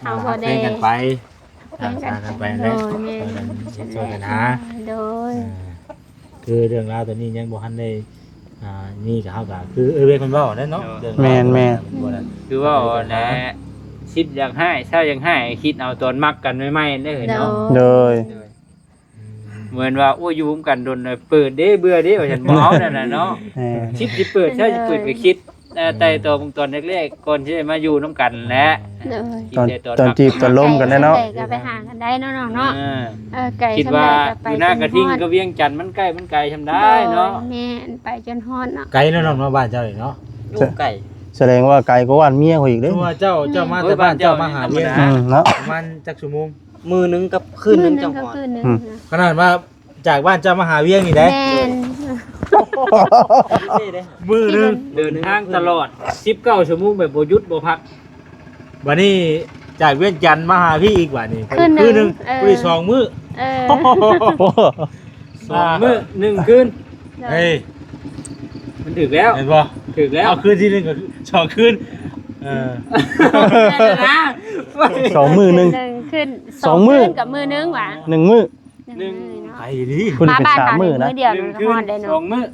เอาพอ ฮัก ได้ แพงกันไปต่างกันไปแล้วช่วยกันหา โดย คือเรื่องราวตัวนี้ยังบ่ทันได้นี่ก็เฮาก็คือเว้ยคนเว้าได้เนาะ แม่น บ่ได้ คือว่าแหละคิดอยากให้เศร้าอยากให้คิดเอาตอนมักกันไม่ได้เห็นเนาะ โดย เหมือนว่าโอ้ยอยู่ร่วมกันโดนเปิดเด้เบื่อเด้ว่าฉันบ่เอานั่นน่ะเนาะ แหม คิดสิเปิดใช่สิเปิดไปคิด ไต่ตัวตอนแรกๆก่อนที่จะมาอยู่น้ำกันแหละ โดย ตอนจีบตอนล้มกันแน่เนาะ ไก่ก็ไปหากันได้เนาะน้องเนาะ อ่า ไก่ คิด ทำ ว่า ไมก็ไป อยู่หน้ากระทิง จนฮอด ก็เวียงจันทน์มันใกล้มันไกลทำได้เนาะ โดยแม่นไปจนฮอดเนาะ ไกลแล้วเนาะมาบ้านเจ้าอีกเนาะ ลูกไก่ แสดงว่าไกลกว่าบ้านเมียเขาอีกเด้ คือว่าเจ้ามาแต่บ้านเจ้ามาหาเวียง เนาะ ประมาณจักชั่วโมง มือนึงกับคืนนึงจังห ก็ วะ คืนนึง ขนาดว่าจากบ้านเจ้ามาหาเวียงนี่ได้ แม่น นี่เด้ มือหนึง เดินทางตลอด19ชั่วโมงแบบบ่หยุดบ่พัก วันนี้จากเวียงจันทน์มาหาพี่อีกว่านี่ คืนห คื นึ่ น ง หนึงคุย2มื้อ เออ 2 มื้อ1คืน เฮ้ย มันถึกแล้ว เห็นบ่ ถึกแล้ว เอาคืนที่หนึงกับ2คืนนะ สองมือหนึ่ง ขึ้น สองมื้อ คืนกับมือนึงหว่ะ หนึ่งมือ หนึ่งมื้อเนาะ ไอ้ดิ คุณ มา เป็น บ้าน สาม เขา มือ มื้ นะ อเดียว หนึ่ นึ ง ง คื ฮ น อดได้ สอ เนาะ งมื้อ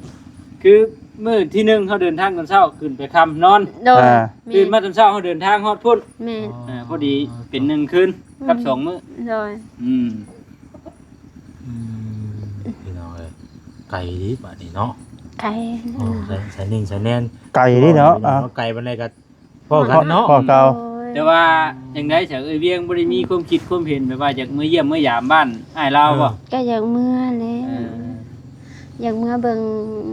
คือมื้อที่1เขาเดินทางตอนเช้าขึ้นไปค่ำนอน โดย ตื่นมาตอนเช้าเขาเดินทางฮอดพุ่น แม่น พอดีเป็น1คืนกับ2มื้อ โดย อืม พี่น้องเอ้ยไก่ดิบัดนี้เนาะ ไก่ ใส่นิ่งใส่แน่น ไก่นี่เนาะอ่ะ ไก่บันไดก็พ่อกันเนาะ พ่อเก่า แต่ว่าอย่างไดเฉยเวียงบ่ได้มีความคิดความเห็นแบบว่าอยากมื้อเยี่ยมมื้อยามบ้านอ้ายเราบ่ ก็อย่างเมื่อแล้ เอ ว อ อย่างเมื่อเบิ่ง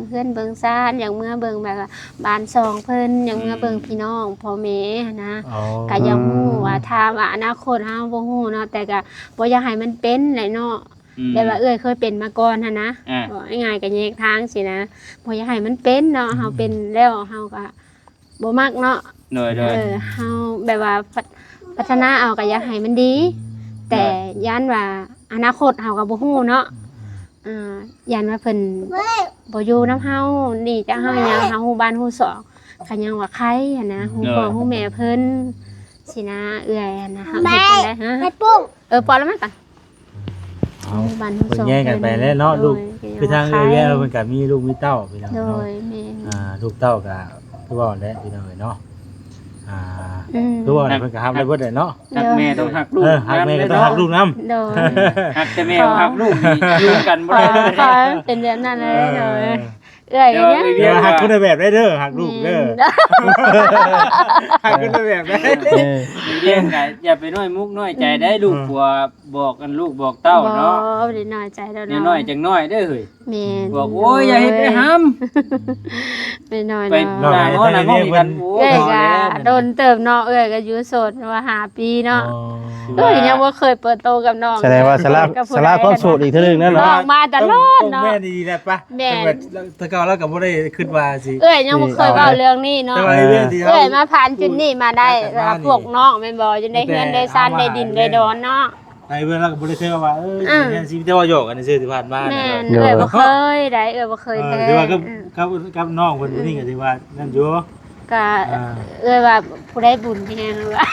เพื่อนเบิ่งซ่านอย่างเมื่อเบิ่งแบบว่าบ้านซองเพิ่นอย่างเมื่อเบิ่งพี่น้องพ่อแม่นะ อ๋อ ก็อยังฮู้ว่าถ้าว่าอนาคตเฮาบ่ฮู้เนาะแต่ก็บ่อยากให้มันเป็นแหละเนาะ แต่ว่าเอ้ยเคยเป็นมาก่อนหันนะ อ่า บอกง่ายๆก็แยกทางสินะบ่อยากให้มันเป็นเนาะเฮาเป็นแล้วเฮาก็บ่มักเนาะ โดย เฮาแบบว่าพัฒนาเอาก็อยากให้มันดี แต่ย่านว่าอนาคตเฮาก็บ่ฮู้เนาะย่านว่าเพิ่นบ่อยู่นํเฮานี่จักเฮายังเฮาฮู้บ้านฮู้ซอกก็ยังว่าใครหันนะฮู้พ่อฮู้แม่เพิ่นสินะเอื้อยหันนะเฮาเฮ็ดจังได๋ฮะปอแล้วมันก่อน เอา บ้านฮู้ เพิ่น ซอก แย่งกันไปแล้วเนาะลูก โดย คือทางเอ้ยแย่เพิ่นก็มีลูกมีเต้าพี่น้อง โด เนาะ ยแม่น ลูกเต้าก็คือว่าแหละพี่น้องเอ้ยเนาะมคือว่าเพิ่นก็ฮับได้เบิดเลยเนาะ ฮักแม่ต้องฮักลูก ฮักแม่ก็ต้องฮักลูกนำ โดย ฮักแต่แม่บ่ฮักลูกนี่อยู่กันบ่ ขอ ได้ ขอเป็นแบบนั้นเลยโดยเอื้อยกันเนี่ย เดี๋ยวฮักคนละแบบได้เด้อฮักลูกเด้อฮักคนละแบบได้ เรียนก็อย่าไปน้อยมุกน้อยใจได้ลูกผัวบอกกันลูกบอกเต้าเนาะ บ่ได้น้อยใจแล้ว น้อยจังน้อยเด้อเฮ้ย แม่น บอกโอ้ยอย่าเฮ็ดไปห้าม ไม่น้อย ไป เนาะ ด่าง้อน่ะง้ออีกกันโอ้ เอ้ย ย ก็โดนเติมเนาะเอ้ยก็อยู่โสดมาหาปีเนาะเอ้ยยังบ่เคยเปิดโตกับน้อง แสดงว่าสลาความโสดอีกเท่านึงนั่น น้ เนาะ องมาตลอด ต้อง เนาะ แม่ดีๆแหละปะ แม่ แต่เก่าแล้วก็บ่ได้ขึ้นว่าสิ เอ้ยยังบ่เคยเว้าเรื่องนี้เนาะ แต่ว่าเรื่องที่ เอ้ยมาผ่านจุดนี้มาได้แล้วพวกน้องแม่นบ่จนได้เฮือนได้ซ่านได้ดินได้ดอนเนาะ ไอ้เพื่อนเราก็บ่ได้เคยว่าเนี่ยสิแต่ว่าโยกกันซื่อที่ผ่านมา แม่นเอ้ยบ่เคยได้เอ้ยบ่เคยแท้ ที่ว่ากับน้องเพิ่นผู้นี้ก็ที่ว่านั่นอยู่ ก็เอ้ยว่าผู้ได้บุญแฮงว่า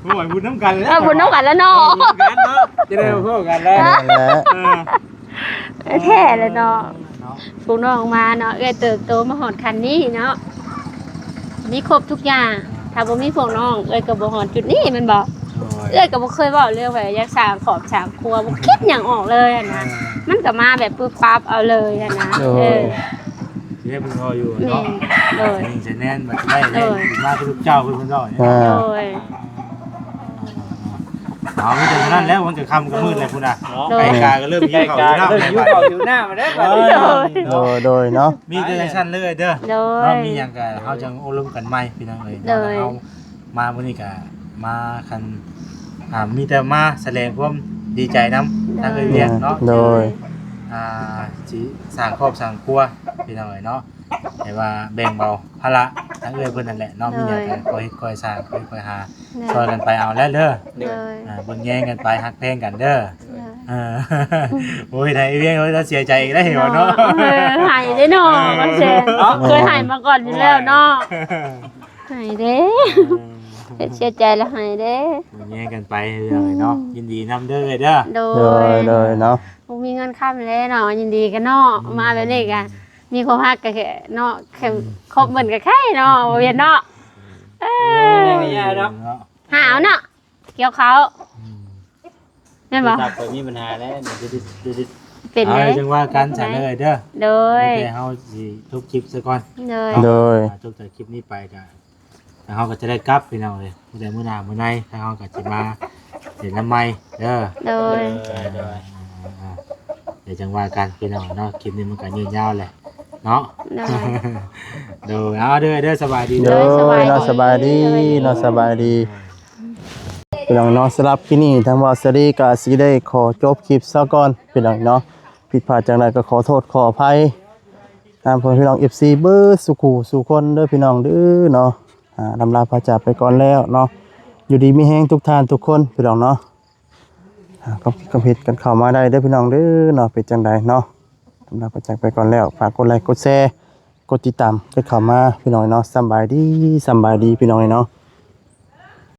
โอ้ยบุญน้ำกันแล้ว บุญน้องกันแล้วเนาะ กันเนาะจะได้มาพูดกันแล้ว แท้เลยเนาะพวกน้องมาเนาะเอ้ยเติบโตมาฮอดคันนี้เนาะมีครบทุกอย่างถ้าบ่มีพวกน้องเอ้ยก็บ่ฮอดจุดนี้แมันบ่เอ้ยก็บ่เคยเว้าเรื่องว่าอยากสร้างครอบสร้างครัวบ่คิดหยังออกเลยอะนะมันก็มาแบบปึ๊บปั๊บเอาเลยอะนะที่ให้เพิ่นรออยู่ แม่ เนาะ โดย นี่จะแน่นมาได้เลยมาทุกเจ้าเพิ่นรอเนี่ย โดย เอาไม่ถึงนั้นแล้วมันก็ค่ำก็มืดเลยพุ่นน่ะ โดย ไก่กาก็เริ่ม ใกล้ เข้า กัน อยู่ เริ่ม แล้ว อยู่เข้าอยู่หน้ามาได้ป่ะ โดยเนาะ มีแต่ชั้นเลยเด้อ โดย เนาะมีหยังก็เฮาจังอบรมกันใหม่พี่น้องเอ้ย โดย เฮามามื้อนี้ก็มาคันมีแต่มาแสดงความดีใจนำทางเอ้ยเรียนเนาะ โดย สิสร้างครอบสร้างครัวพี่น้องเอ้ยเนาะแต่ว่าแบ่งเบาภาระทั้งเอ้ยเพิ่นนั่นแหละเนาะมีหยังก็คอยเฮ็ดคอยสร้างคอยหาช่วยกันไปเอาแล้วเด้อ โดย เบิ่งแย่งกันไปฮักแพงกันเด้อโอ้ยได้เวียงเราเสียใจอีกแล้วเห็นบ่เนาะ หายได้เนาะมันเชนเคยหายมาก่อนอยู่แล้วเนาะหายเด้เสียใจแล้วหายเด้ เบิ่งแย่งกันไปเรื่องเนาะยินดีนำเด้อเด้อ โด โดยเนาะ บ่มีเงินค้ำแล้วเนาะยินดีกันเนาะมาแบบนี้ก็มีความฮักก็แค่เนาะแค่ครบเหมือนกับใครเนาะบ่เวียนเนาะหาวเนาะเกี่ยวเขาแม่นบ่ ตับก็มีปัญหาแล้วเดี๋ยว เป็น เอา เด้ จังว่ากันฉันเลยเด้อ โดย โอเคเฮาสิทุบคลิปซะก่อน โดย โดย ทุบแต่คลิปนี้ไปก็ทางเฮาก็จะได้กลับพี่น้องเลยมื้อใดมื้อหน้ามื้อในทางเฮาก็สิมาเห็นน้ำใหม่เด้อ โดย เดี๋ยวจังว่ากันพี่น้องเนาะคลิปนี้มันก็ยืดยาวแหละเนาะ โดย ดูเอาเด้อสบายดี โด เด้อ ยเนาะสบายดีเนาะสบายดีพี่น้องเนาะสำหรับที่นี่ทางวาสรีก็สิได้ขอจบคลิปซะก่อนพี่น้องเนาะผิดพลาดจังไดก็ขอโทษขออภัยตามพี่น้อง FC เบิดสุขุสุคนเด้อพี่น้องเด้อเนาะลำลาพระจากไปก่อนแล้วเนาะอยู่ดีมีแฮงทุกท่านทุกคนพี่น้องเนาะก็กำผิดกันเข้ามาได้เด้อพี่น้องเด้อเนาะเป็นจังไดเนาะลำลาพระจากไปก่อนแล้วฝากกดไลค์กดแชร์กดติดตามกันเข้ามาพี่น้องเนาะสำบายดีพี่น้องเนาะ